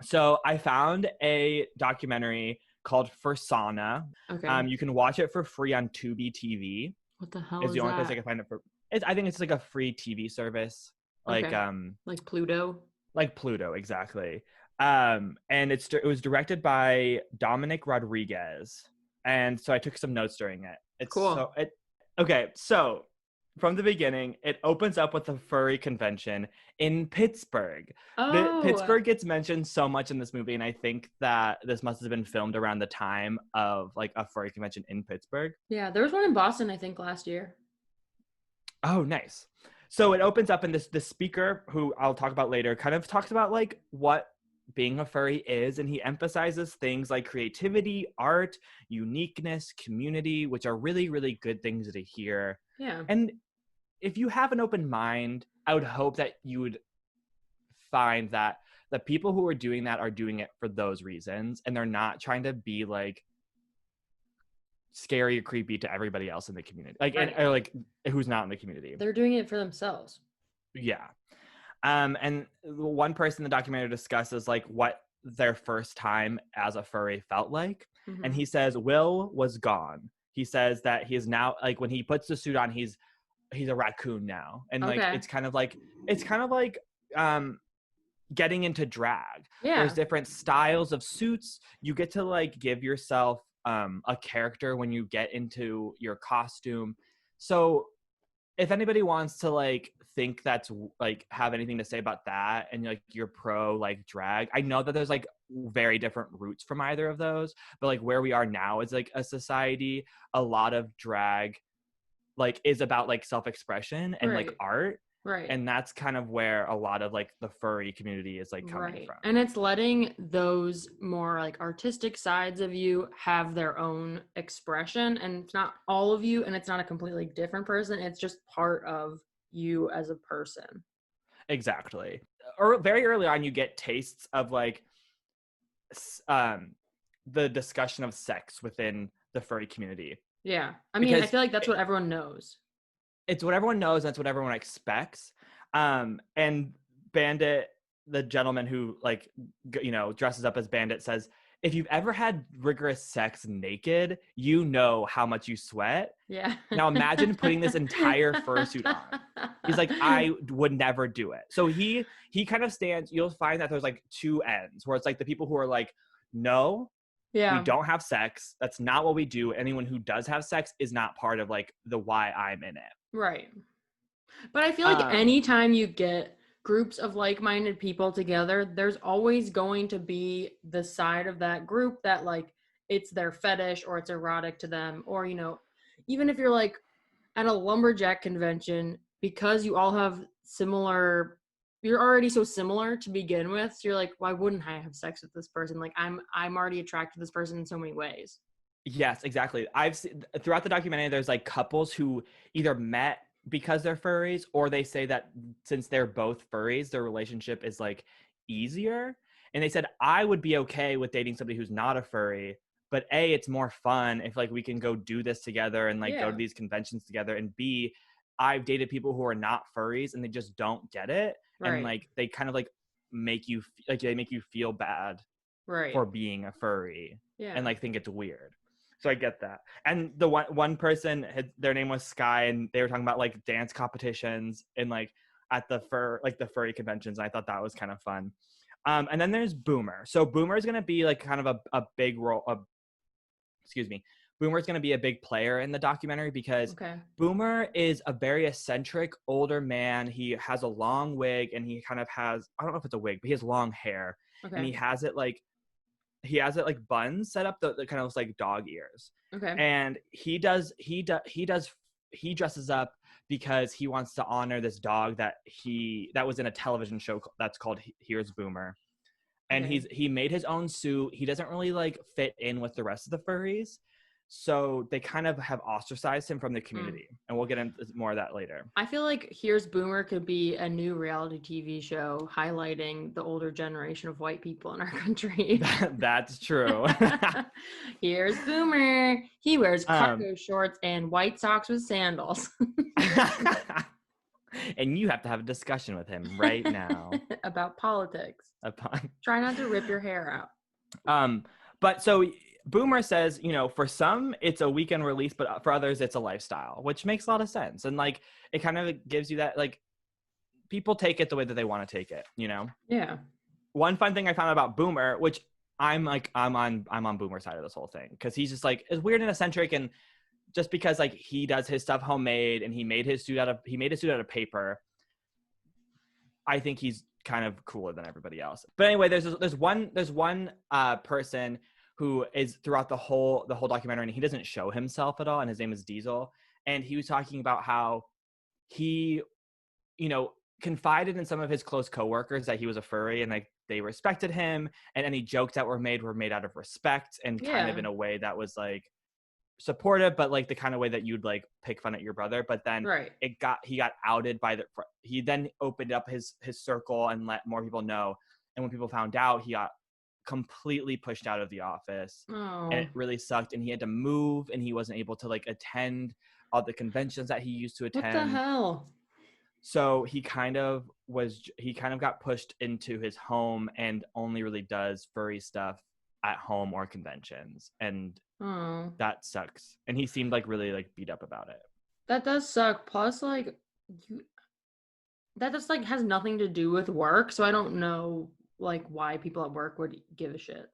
So I found a documentary called Fursana. Okay. You can watch it for free on Tubi TV. What the hell is the only place I can find it for. I think it's like a free TV service. Like like Pluto. Like Pluto, exactly. And it was directed by Dominic Rodriguez, and so I took some notes during it. It's cool. So from the beginning, it opens up with a furry convention in Pittsburgh. Pittsburgh gets mentioned so much in this movie, and I think that this must have been filmed around the time of like a furry convention in Pittsburgh. Yeah, there was one in Boston, I think, last year. Oh, nice. So it opens up, and this speaker, who I'll talk about later, kind of talks about like what being a furry is, and he emphasizes things like creativity, art, uniqueness, community, which are really, really good things to hear. Yeah. And if you have an open mind, I would hope that you would find that the people who are doing that are doing it for those reasons, and they're not trying to be like scary or creepy to everybody else in the community, like or like who's not in the community. They're doing it for themselves. Yeah. And one person in the documentary discusses like what their first time as a furry felt like. Mm-hmm. And he says Will was gone. He says that he is now, like, when he puts the suit on, he's a raccoon now. And like it's kind of like getting into drag. Yeah. There's different styles of suits. You get to like give yourself a character when you get into your costume. So if anybody wants to like think that's like have anything to say about that, and like you're pro like drag, I know that there's like very different roots from either of those, but like where we are now is like a society, a lot of drag like is about like self-expression and like art. Right. And that's kind of where a lot of like the furry community is like coming from. And it's letting those more like artistic sides of you have their own expression, and it's not all of you, and it's not a completely different person. It's just part of you as a person. Exactly. Or very early on, you get tastes of like the discussion of sex within the furry community. Yeah. I mean, I feel like that's what everyone knows. It's what everyone knows. That's what everyone expects. And Bandit, the gentleman who like, you know, dresses up as Bandit, says, if you've ever had rigorous sex naked, you know how much you sweat. Yeah. Now imagine putting this entire fursuit on. He's like, I would never do it. So he kind of stands, you'll find that there's like two ends where it's like the people who are like, no, we don't have sex. That's not what we do. Anyone who does have sex is not part of like the why I'm in it. Right. But I feel like anytime you get groups of like-minded people together, there's always going to be the side of that group that like it's their fetish or it's erotic to them, or, you know, even if you're like at a lumberjack convention, because you all have similar, you're already so similar to begin with, so you're like, why wouldn't I have sex with this person? Like I'm already attracted to this person in so many ways. Yes, exactly. I've seen throughout the documentary, there's like couples who either met because they're furries, or they say that since they're both furries, their relationship is like easier. And they said, I would be okay with dating somebody who's not a furry, but A, it's more fun if like we can go do this together and like go to these conventions together. And B, I've dated people who are not furries and they just don't get it. And like they kind of like make you feel bad for being a furry and like think it's weird. So I get that. And the one person, their name was Sky, and they were talking about like dance competitions and like at the furry conventions. And I thought that was kind of fun. And then there's Boomer. So Boomer is going to be like kind of a big role. Boomer is going to be a big player in the documentary because Boomer is a very eccentric older man. He has a long wig, and he kind of has, I don't know if it's a wig, but he has long hair, and he has it like buns set up that kind of looks like dog ears. And he dresses up because he wants to honor this dog that was in a television show that's called Here's Boomer. And he made his own suit. He doesn't really like fit in with the rest of the furries. So they kind of have ostracized him from the community. And we'll get into more of that later. I feel like Here's Boomer could be a new reality TV show highlighting the older generation of white people in our country. That's true. Here's Boomer. He wears cargo shorts and white socks with sandals. And you have to have a discussion with him right now. About politics. Try not to rip your hair out. But so Boomer says, you know, for some it's a weekend release, but for others it's a lifestyle, which makes a lot of sense. And like it kind of gives you that, like, people take it the way that they want to take it, you know? Yeah. One fun thing I found about Boomer, which I'm on Boomer's side of this whole thing, because he's just like, is weird and eccentric, and just because like he does his stuff homemade and he made his suit out of paper, I think he's kind of cooler than everybody else. But anyway, there's one person who is throughout the whole documentary, and he doesn't show himself at all, and his name is Diesel. And he was talking about how he, you know, confided in some of his close coworkers that he was a furry, and like they respected him, and any jokes that were made out of respect and kind of in a way that was like supportive, but like the kind of way that you'd like pick fun at your brother. But then he got outed he then opened up his circle and let more people know. And when people found out, he got completely pushed out of the office. And it really sucked, and he had to move, and he wasn't able to like attend all the conventions that he used to attend. What the hell? So he kind of got pushed into his home and only really does furry stuff at home or conventions, and that sucks. And he seemed like really like beat up about it. That does suck. Plus, like, that just like has nothing to do with work, so I don't know like why people at work would give a shit.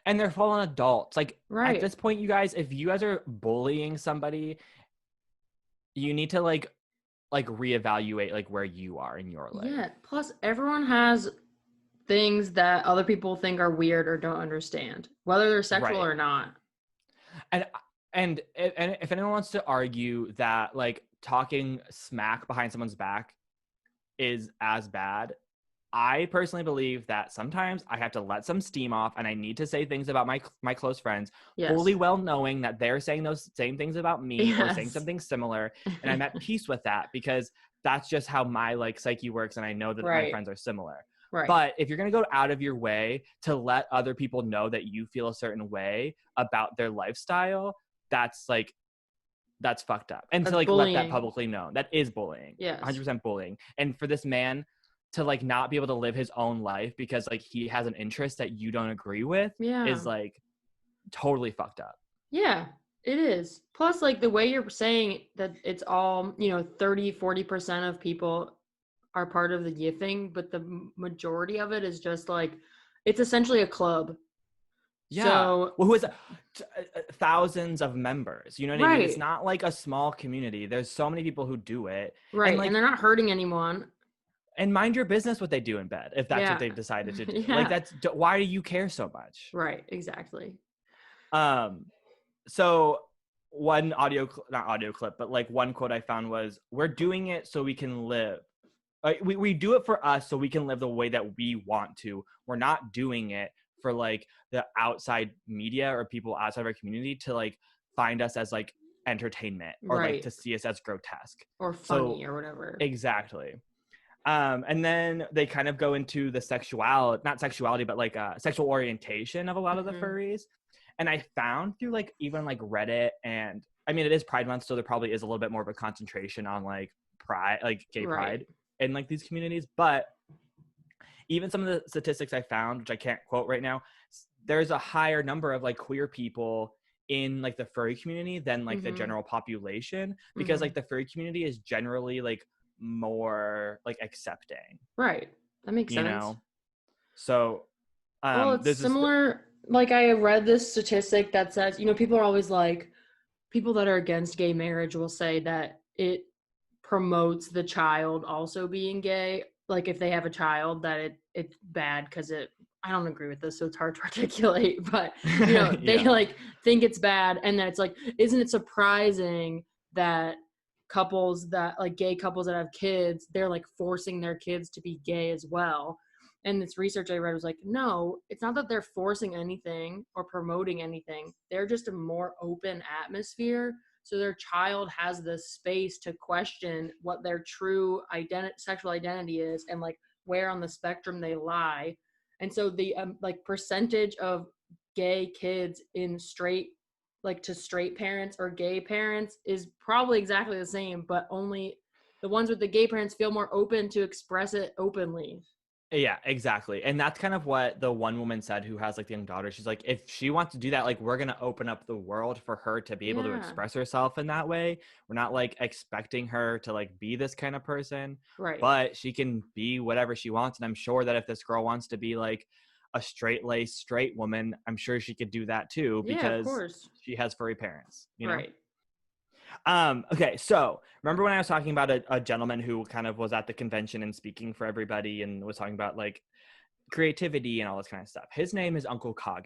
And they're full on adults. Like at this point, you guys, if you guys are bullying somebody, you need to like reevaluate like where you are in your life. Yeah. Plus, everyone has things that other people think are weird or don't understand, whether they're sexual or not. And And if anyone wants to argue that like talking smack behind someone's back is as bad, I personally believe that sometimes I have to let some steam off and I need to say things about my close friends, fully well knowing that they're saying those same things about me or saying something similar, and I'm at peace with that because that's just how my like psyche works, and I know that my friends are similar. Right. But if you're going to go out of your way to let other people know that you feel a certain way about their lifestyle, that's fucked up. And that's to like bullying. Let that publicly known. That is bullying. Yeah. 100% bullying. And for this man to like not be able to live his own life because like he has an interest that you don't agree with is like totally fucked up. Yeah, it is. Plus like the way you're saying that it's all, 30-40% of people are part of the yiffing, but the majority of it is just like, it's essentially a club. Yeah. So, well, who has thousands of members? You know what I mean? It's not like a small community. There's so many people who do it. Right. And they're not hurting anyone. And mind your business what they do in bed, if that's what they've decided to do. Like why do you care so much? Right. Exactly. So one not audio clip, but like one quote I found was, "We're doing it so we can live. We do it for us so we can live the way that we want to. We're not doing it for like the outside media or people outside of our community to like find us as like entertainment or like to see us as grotesque or funny or whatever." Exactly. And then they kind of go into the not sexuality, but like sexual orientation of a lot of the furries. And I found through like even like Reddit, and I mean it is Pride Month, so there probably is a little bit more of a concentration on like pride, like gay pride in like these communities. But even some of the statistics I found, which I can't quote right now, there's a higher number of like queer people in like the furry community than like the general population, because like the furry community is generally like more like accepting. Right. That makes sense. So well, it's similar. Like I read this statistic that says, people are always like, people that are against gay marriage will say that it promotes the child also being gay. Like if they have a child, that it's bad because I don't agree with this, so it's hard to articulate, but they like think it's bad. And then it's like, isn't it surprising that couples that like gay couples that have kids, they're like forcing their kids to be gay as well? And this research I read was like, no, it's not that they're forcing anything or promoting anything. They're just a more open atmosphere. So their child has the space to question what their true sexual identity is and like where on the spectrum they lie. And so the like percentage of gay kids in straight parents or gay parents is probably exactly the same, but only the ones with the gay parents feel more open to express it openly. Yeah, exactly. And that's kind of what the one woman said who has like the young daughter. She's like, if she wants to do that, like we're going to open up the world for her to be able to express herself in that way. We're not like expecting her to like be this kind of person, but she can be whatever she wants. And I'm sure that if this girl wants to be like a straight-laced straight woman, I'm sure she could do that too, because she has furry parents, Right. Okay, so remember when I was talking about a gentleman who kind of was at the convention and speaking for everybody and was talking about like creativity and all this kind of stuff? His name is Uncle Kage.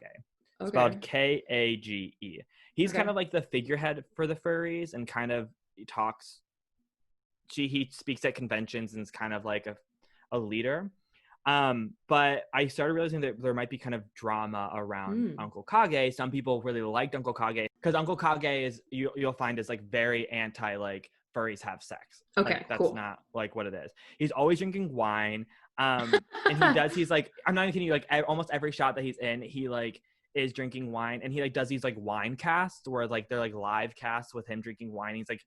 It's spelled Kage. He's kind of like the figurehead for the furries and kind of he speaks at conventions and is kind of like a leader. But I started realizing that there might be kind of drama around Uncle Kage. Some people really liked Uncle Kage because Uncle Kage is you'll find is like very anti like furries have sex. Okay, like, that's not like what it is. He's always drinking wine. And he's like, I'm not even kidding you, like almost every shot that he's in, he like is drinking wine, and he like does these like wine casts where like they're like live casts with him drinking wine. He's like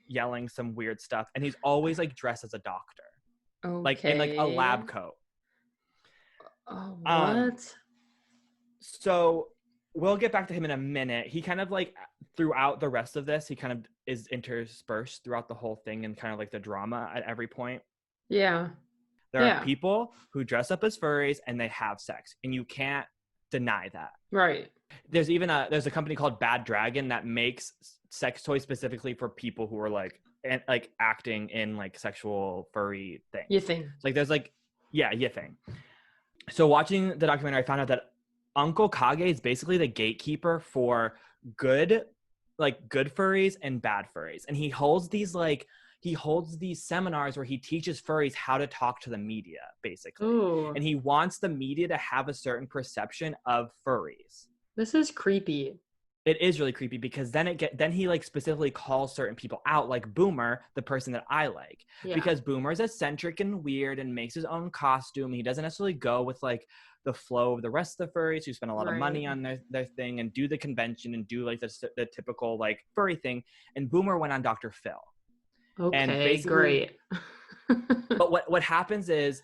yelling some weird stuff, and he's always like dressed as a doctor, like in like a lab coat. Oh, what? So we'll get back to him in a minute. He kind of like throughout the rest of this, he kind of is interspersed throughout the whole thing and kind of like the drama at every point. Yeah. There are people who dress up as furries and they have sex, and you can't deny that. Right. There's even there's a company called Bad Dragon that makes sex toys specifically for people who are like acting in like sexual furry things. Yiffing. Like there's like yiffing. So watching the documentary, I found out that Uncle Kage is basically the gatekeeper for good like good furries and bad furries. And he holds these seminars where he teaches furries how to talk to the media, basically. Ooh. And he wants the media to have a certain perception of furries. This is creepy. It is really creepy because then he like specifically calls certain people out, like Boomer, the person that I like, because Boomer is eccentric and weird and makes his own costume. He doesn't necessarily go with like the flow of the rest of the furries who spend a lot of money on their thing and do the convention and do like the typical like furry thing. And Boomer went on Dr. Phil. Okay, and great. But what happens is,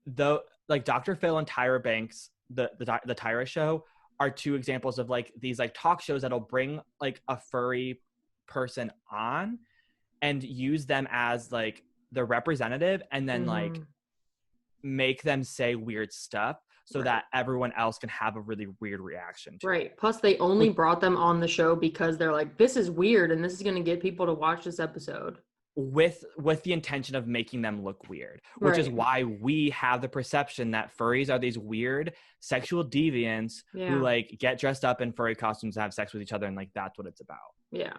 though, like Dr. Phil and Tyra Banks, the Tyra show, are two examples of like these like talk shows that'll bring like a furry person on and use them as like the representative, and then like make them say weird stuff so that everyone else can have a really weird reaction to it. Plus they only brought them on the show because they're like, this is weird and this is going to get people to watch this episode. With the intention of making them look weird, which is why we have the perception that furries are these weird sexual deviants who like get dressed up in furry costumes and have sex with each other, and like that's what it's about. Yeah.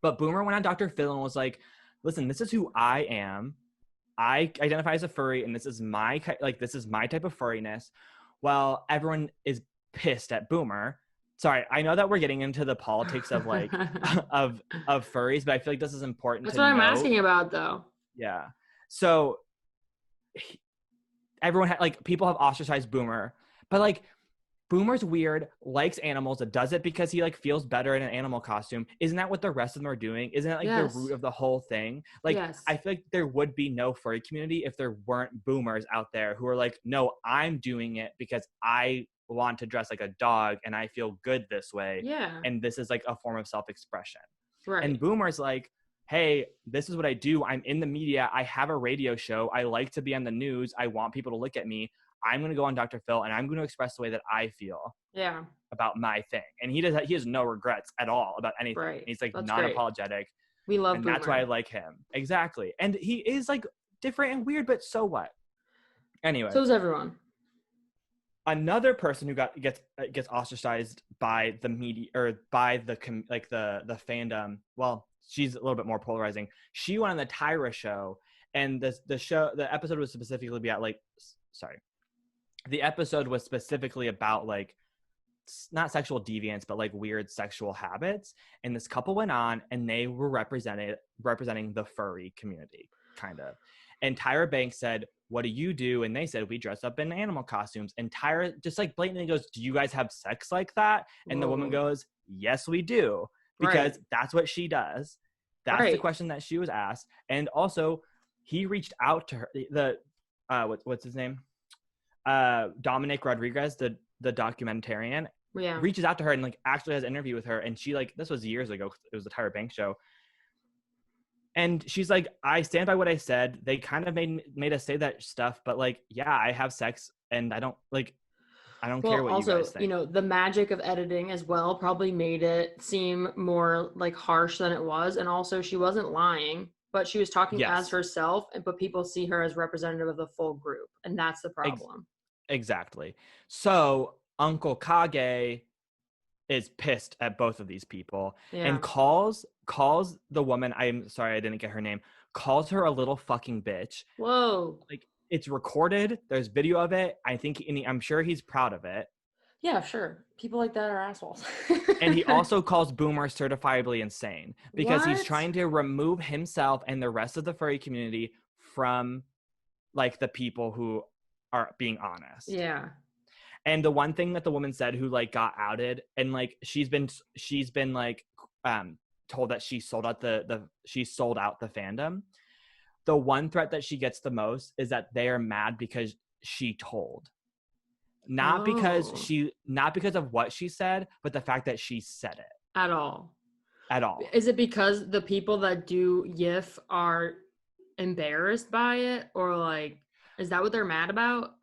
But Boomer went on Dr. Phil and was like, listen, this is who I am. I identify as a furry, and this is my type of furriness. Well, everyone is pissed at Boomer. Sorry, I know that we're getting into the politics of like of furries, but I feel like this is important. That's what I'm asking about, though. Yeah. So everyone like people have ostracized Boomer, but like Boomer's weird, likes animals, does it because he like feels better in an animal costume. Isn't that what the rest of them are doing? Isn't that like the root of the whole thing? Like I feel like there would be no furry community if there weren't Boomers out there who are like, no, I'm doing it because I want to dress like a dog and I feel good this way. Yeah. And this is like a form of self-expression. Right. And Boomer's like, hey, this is what I do. I'm in the media. I have a radio show. I like to be on the news. I want people to look at me. I'm going to go on Dr. Phil and I'm going to express the way that I feel about my thing. And he has no regrets at all about anything. Right. He's like non-apologetic. We love and Boomer. That's why I like him. Exactly. And he is like different and weird, but so what? Anyway. So is everyone. Another person who gets ostracized by the media or by the fandom. Well, she's a little bit more polarizing. She went on the Tyra show, and the episode was specifically about the episode was specifically about like not sexual deviance, but like weird sexual habits. And this couple went on, and they were representing the furry community, kind of. And Tyra Banks said, what do you do? And they said, we dress up in animal costumes. And Tyra just like blatantly goes, do you guys have sex like that? And the woman goes, yes, we do. Because that's what she does. That's the question that she was asked. And also he reached out to her, what's his name? Dominic Rodriguez, the documentarian, reaches out to her and like actually has an interview with her. And she like, this was years ago. It was the Tyra Banks show. And she's like, I stand by what I said. They kind of made us say that stuff, but like, yeah, I have sex and I don't care what you guys think. You know, the magic of editing as well probably made it seem more like harsh than it was. And also she wasn't lying, but she was talking as herself, but people see her as representative of the full group. And that's the problem. Exactly. So Uncle Kage is pissed at both of these people and calls the woman, I'm sorry I didn't get her name, calls her a little fucking bitch. Whoa. Like it's recorded, there's video of it. I'm sure he's proud of it. Yeah, sure. People like that are assholes. And he also calls Boomer certifiably insane because he's trying to remove himself and the rest of the furry community from like the people who are being honest. Yeah. And the one thing that the woman said who like got outed and like she's been like told that she sold out the fandom. The one threat that she gets the most is that they are mad because she told. Not because of what she said, but the fact that she said it. At all. Is it because the people that do YIF are embarrassed by it, or like is that what they're mad about?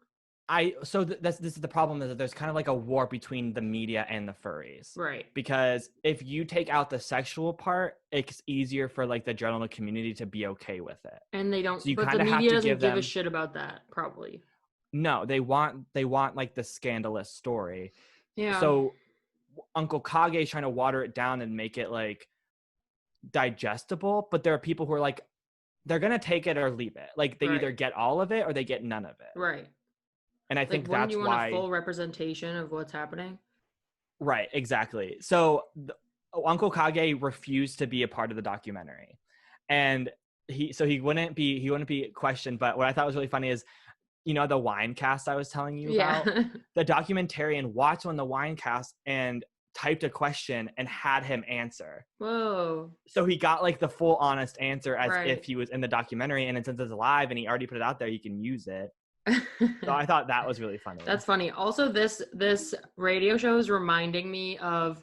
This is the problem, is that there's kind of like a war between the media and the furries. Right. Because if you take out the sexual part, it's easier for like the general community to be okay with it. And they don't, so but the media doesn't give a shit about that, probably. No, they want like the scandalous story. Yeah. So Uncle Kage is trying to water it down and make it like digestible, but there are people who are like, they're gonna take it or leave it. Like they either get all of it or they get none of it. Right. And I Like, think wouldn't that's you want why. a full representation of what's happening? Right, exactly. So Uncle Kage refused to be a part of the documentary, and he wouldn't be questioned. But what I thought was really funny is, the wine cast I was telling you about. The documentarian watched on the wine cast and typed a question and had him answer. Whoa. So he got like the full honest answer as if he was in the documentary, and since it's live and he already put it out there, you can use it. So I thought that was really funny. That's funny. Also, this radio show is reminding me of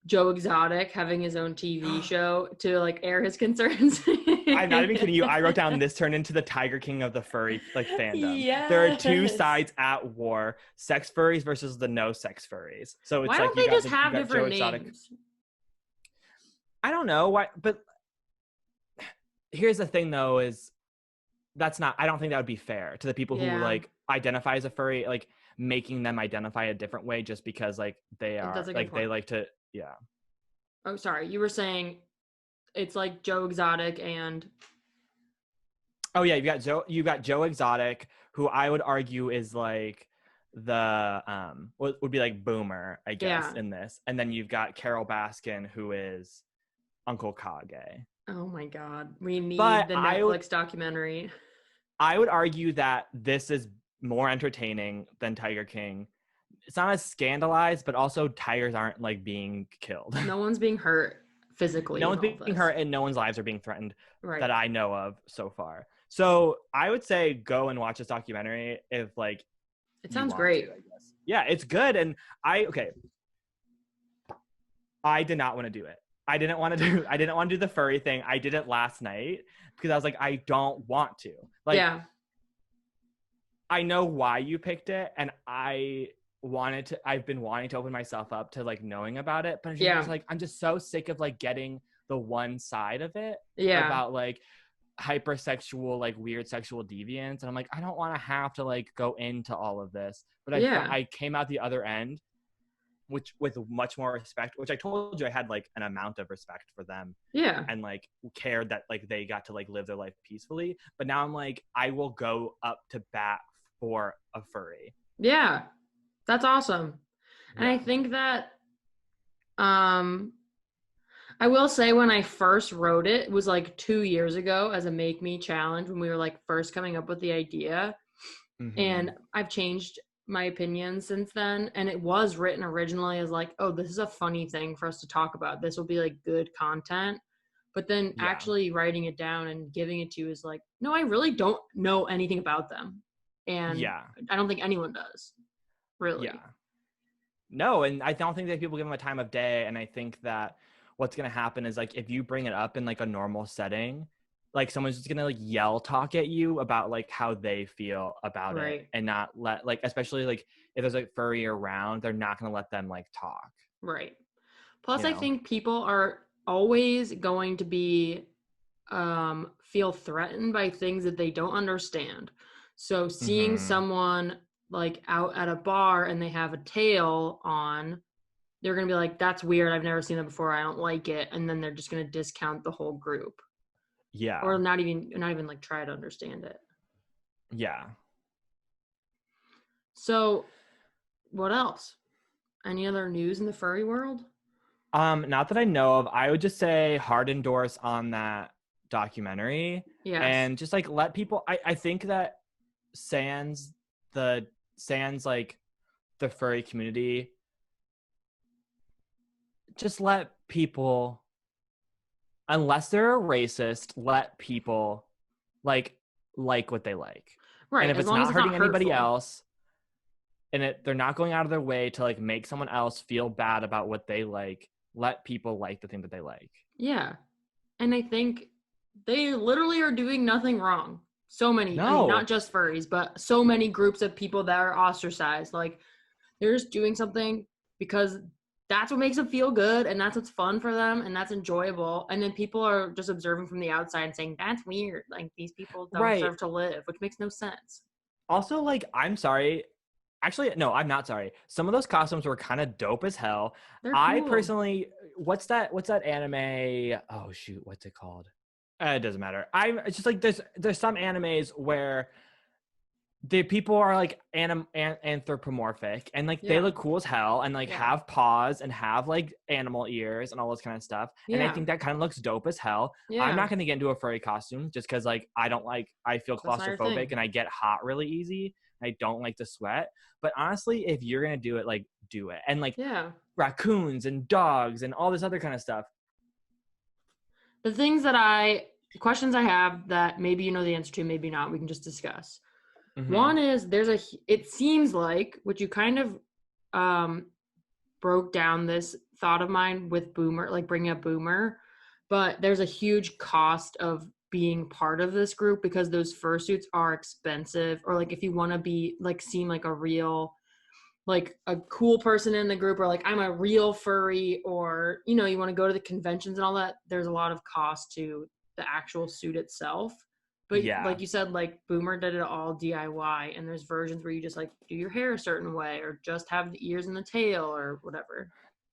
Joe Exotic having his own TV show to like air his concerns. I'm not even kidding you. I wrote down, this turned into the Tiger King of the furry like fandom. Yes. There are two sides at war: sex furries versus the no sex furries. So it's why like don't they just have different names? I don't know why, but here's the thing though: is I don't think that would be fair to the people who like identify as a furry, like making them identify a different way just because like they are like they like to. Yeah. Oh, sorry. You were saying it's like Joe Exotic and. Oh yeah, you've got Joe Exotic, who I would argue is like the would be like Boomer, I guess, in this. And then you've got Carol Baskin, who is Uncle Kage. Oh my God. We need the Netflix documentary. I would argue that this is more entertaining than Tiger King. It's not as scandalized, but also tigers aren't like being killed. No one's being hurt physically. No one's being hurt, and no one's lives are being threatened that I know of so far. So I would say go and watch this documentary if like. It sounds great. I guess. Yeah, it's good, and I did not want to do it. I didn't want to do the furry thing. I did it last night because I was like, I don't want to. Like, yeah. I know why you picked it, and I've been wanting to open myself up to like knowing about it, but I'm just so sick of like getting the one side of it about like hypersexual, like weird sexual deviance. And I'm like, I don't want to have to like go into all of this, but I came out the other end with much more respect, which I told you I had like an amount of respect for them. Yeah. And like cared that like they got to like live their life peacefully. But now I'm like, I will go up to bat for a furry. Yeah. That's awesome. And I think that I will say when I first wrote it was like 2 years ago as a Make Me challenge when we were like first coming up with the idea. Mm-hmm. And I've changed my opinion since then. And it was written originally as like, oh, this is a funny thing for us to talk about. This will be like good content. But then actually writing it down and giving it to you is like, no, I really don't know anything about them. And I don't think anyone does. Really. Yeah. No, and I don't think that people give them a time of day. And I think that what's going to happen is like, if you bring it up in like a normal setting, like someone's just going to like yell talk at you about like how they feel about it and not let like, especially like if there's like furry around, they're not going to let them like talk. Right. Plus I think people are always going to be, feel threatened by things that they don't understand. So seeing someone like out at a bar and they have a tail on, they're going to be like, that's weird. I've never seen that before. I don't like it. And then they're just going to discount the whole group. Yeah. Or not even like try to understand it. Yeah. So what else? Any other news in the furry world? Not that I know of. I would just say hard endorse on that documentary. Yeah. And just like let people, I think that sans like the furry community, just let people, unless they're a racist, let people like what they like. Right. And if it's not hurting anybody else, and they're not going out of their way to like make someone else feel bad about what they like, let people like the thing that they like. Yeah. And I think they literally are doing nothing wrong. So many, I mean, not just furries, but so many groups of people that are ostracized. Like they're just doing something because that's what makes them feel good and that's what's fun for them and that's enjoyable. And then people are just observing from the outside and saying, that's weird. Like these people don't deserve to live, which makes no sense. Also, like, I'm sorry, Actually, no, I'm not sorry. Some of those costumes were kind of dope as hell. They're I cool. personally, what's that anime? Oh shoot, what's it called? It doesn't matter. It's just like there's some animes where the people are like anthropomorphic and like they look cool as hell and like have paws and have like animal ears and all this kind of stuff. And I think that kind of looks dope as hell. I'm not going to get into a furry costume just because like I feel claustrophobic and I get hot really easy. I don't like to sweat. But honestly, if you're going to do it, like do it. And like raccoons and dogs and all this other kind of stuff. The questions I have that maybe you know the answer to, maybe not, we can just discuss. Mm-hmm. One is it seems like, which you kind of broke down this thought of mine with Boomer, like bringing up Boomer, but there's a huge cost of being part of this group because those fursuits are expensive, or like if you want to be like seem like a real, like a cool person in the group, or like I'm a real furry, or you know, you want to go to the conventions and all that, there's a lot of cost to the actual suit itself. But like you said, like Boomer did it all DIY, and there's versions where you just like do your hair a certain way or just have the ears and the tail or whatever.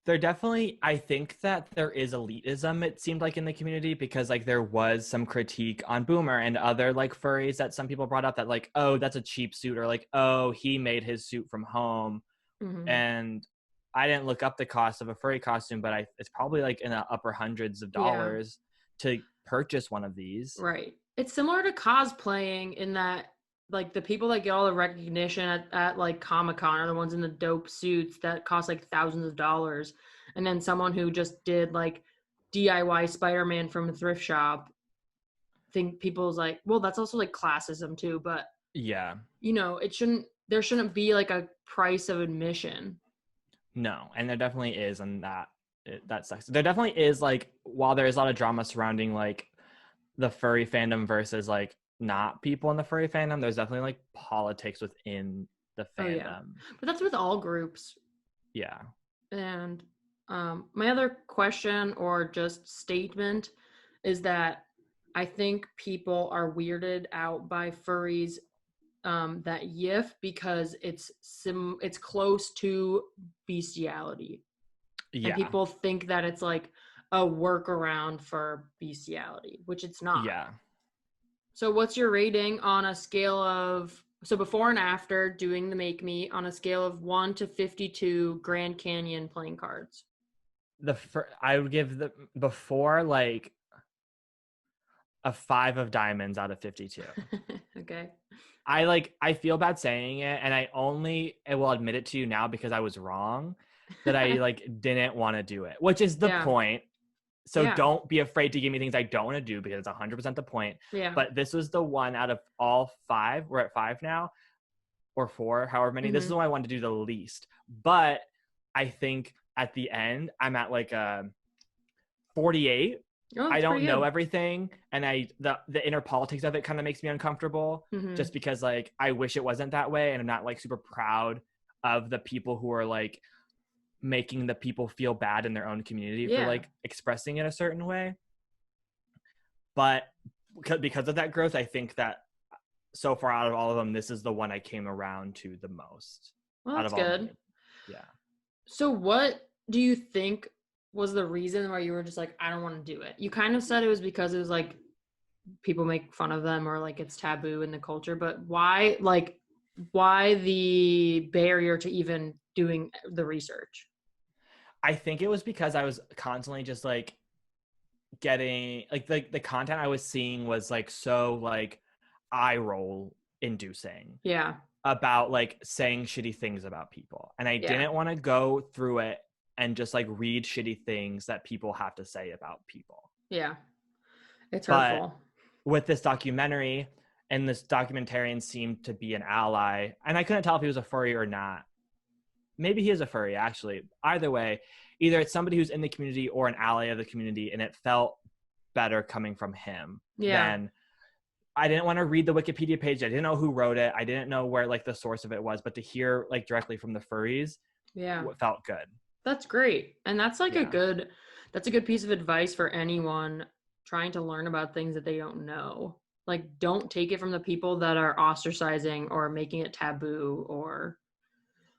I think that there is elitism, it seemed like, in the community, because like there was some critique on Boomer and other like furries that some people brought up that like, oh, that's a cheap suit, or like, oh, he made his suit from home. Mm-hmm. And I didn't look up the cost of a furry costume, but it's probably like in the upper hundreds of dollars to purchase one of these. Right. It's similar to cosplaying in that like the people that get all the recognition at like Comic-Con are the ones in the dope suits that cost like thousands of dollars. And then someone who just did like DIY Spider-Man from a thrift shop, think people's like, well, that's also like classism too, but you know, there shouldn't be like a price of admission. No, and there definitely is, and that sucks. There definitely is, like, while there is a lot of drama surrounding like the furry fandom versus like not people in the furry fandom, there's definitely like politics within the fandom. But that's with all groups. And my other question or just statement is that I think people are weirded out by furries that yiff because it's close to bestiality. And people think that it's like a workaround for bestiality, which it's not. So what's your rating on a scale of, so before and after doing the Make Me, on a scale of 1 to 52 Grand Canyon playing cards? I would give the before like a 5 of diamonds out of 52. Okay. I feel bad saying it, and I will admit it to you now because I was wrong, that I like didn't want to do it, which is the point. So don't be afraid to give me things I don't want to do, because it's 100% the point. But this was the one out of all 5. We're at 5 now, or 4, however many. This is the one I wanted to do the least. But I think at the end, I'm at like 48. I don't know everything, and the inner politics of it kind of makes me uncomfortable, just because like I wish it wasn't that way, and I'm not like super proud of the people who are like making the people feel bad in their own community for like expressing it a certain way. But because of that growth, I think that so far out of all of them, this is the one I came around to the most. Well, that's good. So what do you think was the reason why you were just like, I don't want to do it? You kind of said it was because it was like people make fun of them or like it's taboo in the culture, but why the barrier to even doing the research? I think it was because I was constantly just like getting like the content I was seeing was like so like eye roll inducing. About like saying shitty things about people. And I didn't want to go through it and just like read shitty things that people have to say about people. It's hurtful. But with this documentary, and this documentarian seemed to be an ally, and I couldn't tell if he was a furry or not. Maybe he is a furry, actually. Either way, either it's somebody who's in the community or an ally of the community, and it felt better coming from him than I didn't want to read the Wikipedia page. I didn't know who wrote it. I didn't know where like the source of it was, but to hear like directly from the furries felt good. That's great. And that's like that's a good piece of advice for anyone trying to learn about things that they don't know. Like, don't take it from the people that are ostracizing or making it taboo or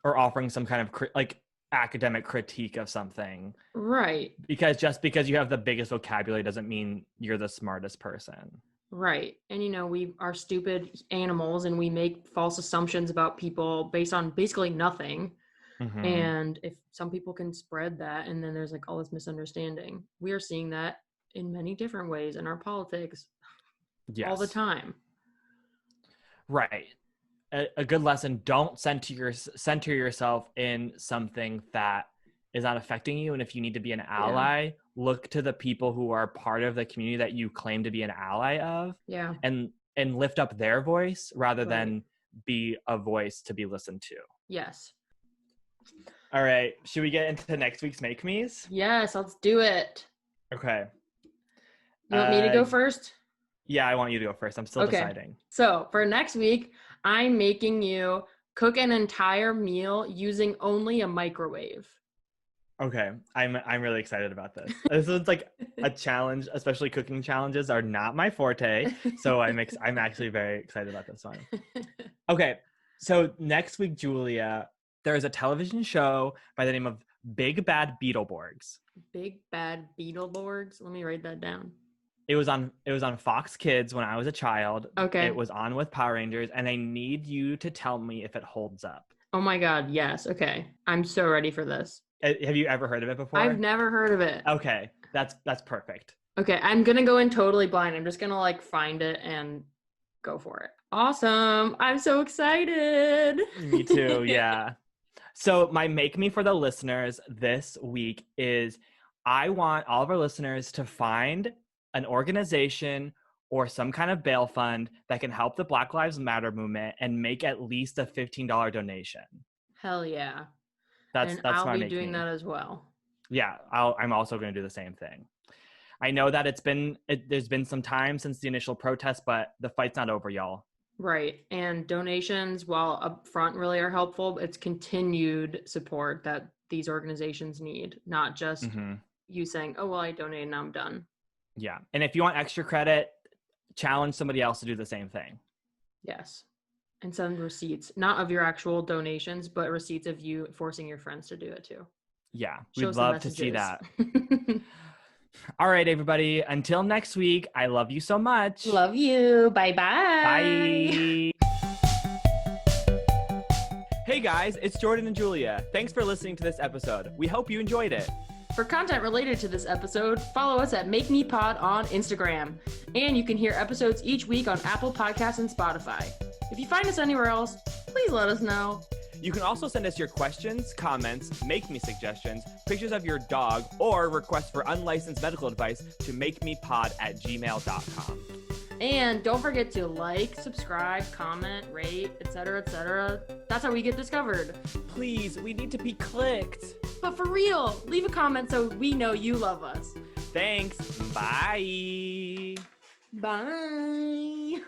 or offering some kind of like academic critique of something. Right. Because just because you have the biggest vocabulary doesn't mean you're the smartest person. Right. And, you know, we are stupid animals and we make false assumptions about people based on basically nothing. Mm-hmm. And if some people can spread that and then there's like all this misunderstanding, we are seeing that in many different ways in our politics all the time. Right. A good lesson, don't center yourself in something that is not affecting you. And if you need to be an ally, look to the people who are part of the community that you claim to be an ally of. Yeah. And lift up their voice rather than be a voice to be listened to. Yes. All right. Should we get into next week's Make Me's? Yes, let's do it. Okay. You want me to go first? Yeah, I want you to go first. I'm still deciding. So for next week, I'm making you cook an entire meal using only a microwave. Okay, I'm really excited about this. This is like a challenge, especially cooking challenges are not my forte. So I'm actually very excited about this one. Okay, so next week, Julia, there is a television show by the name of Big Bad Beetleborgs. Big Bad Beetleborgs? Let me write that down. It was on Fox Kids when I was a child. Okay. It was on with Power Rangers, and I need you to tell me if it holds up. Oh my God, yes. Okay. I'm so ready for this. Have you ever heard of it before? I've never heard of it. Okay, that's perfect. Okay, I'm gonna go in totally blind. I'm just gonna like find it and go for it. Awesome. I'm so excited. Me too, yeah. So my Make Me for the listeners this week is I want all of our listeners to find an organization or some kind of bail fund that can help the Black Lives Matter movement and make at least a $15 donation. Hell yeah. That's I'll my be Make doing Me. that as well. Yeah, I'm also going to do the same thing. I know that there's been some time since the initial protest, but the fight's not over, y'all. Right. And donations, while up front really are helpful, it's continued support that these organizations need, not just you saying, oh, well, I donated and I'm done. Yeah. And if you want extra credit, challenge somebody else to do the same thing. Yes. And send receipts, not of your actual donations, but receipts of you forcing your friends to do it too. Yeah. Show We'd some love to see that. messages. All right, everybody. Until next week, I love you so much. Love you. Bye-bye. Bye. Hey guys, it's Jordan and Julia. Thanks for listening to this episode. We hope you enjoyed it. For content related to this episode, follow us at Make Me Pod on Instagram. And you can hear episodes each week on Apple Podcasts and Spotify. If you find us anywhere else, please let us know. You can also send us your questions, comments, Make Me suggestions, pictures of your dog, or requests for unlicensed medical advice to makemepod@gmail.com. And don't forget to like, subscribe, comment, rate, etc., etc. That's how we get discovered. Please, we need to be clicked. But for real, leave a comment so we know you love us. Thanks. Bye. Bye.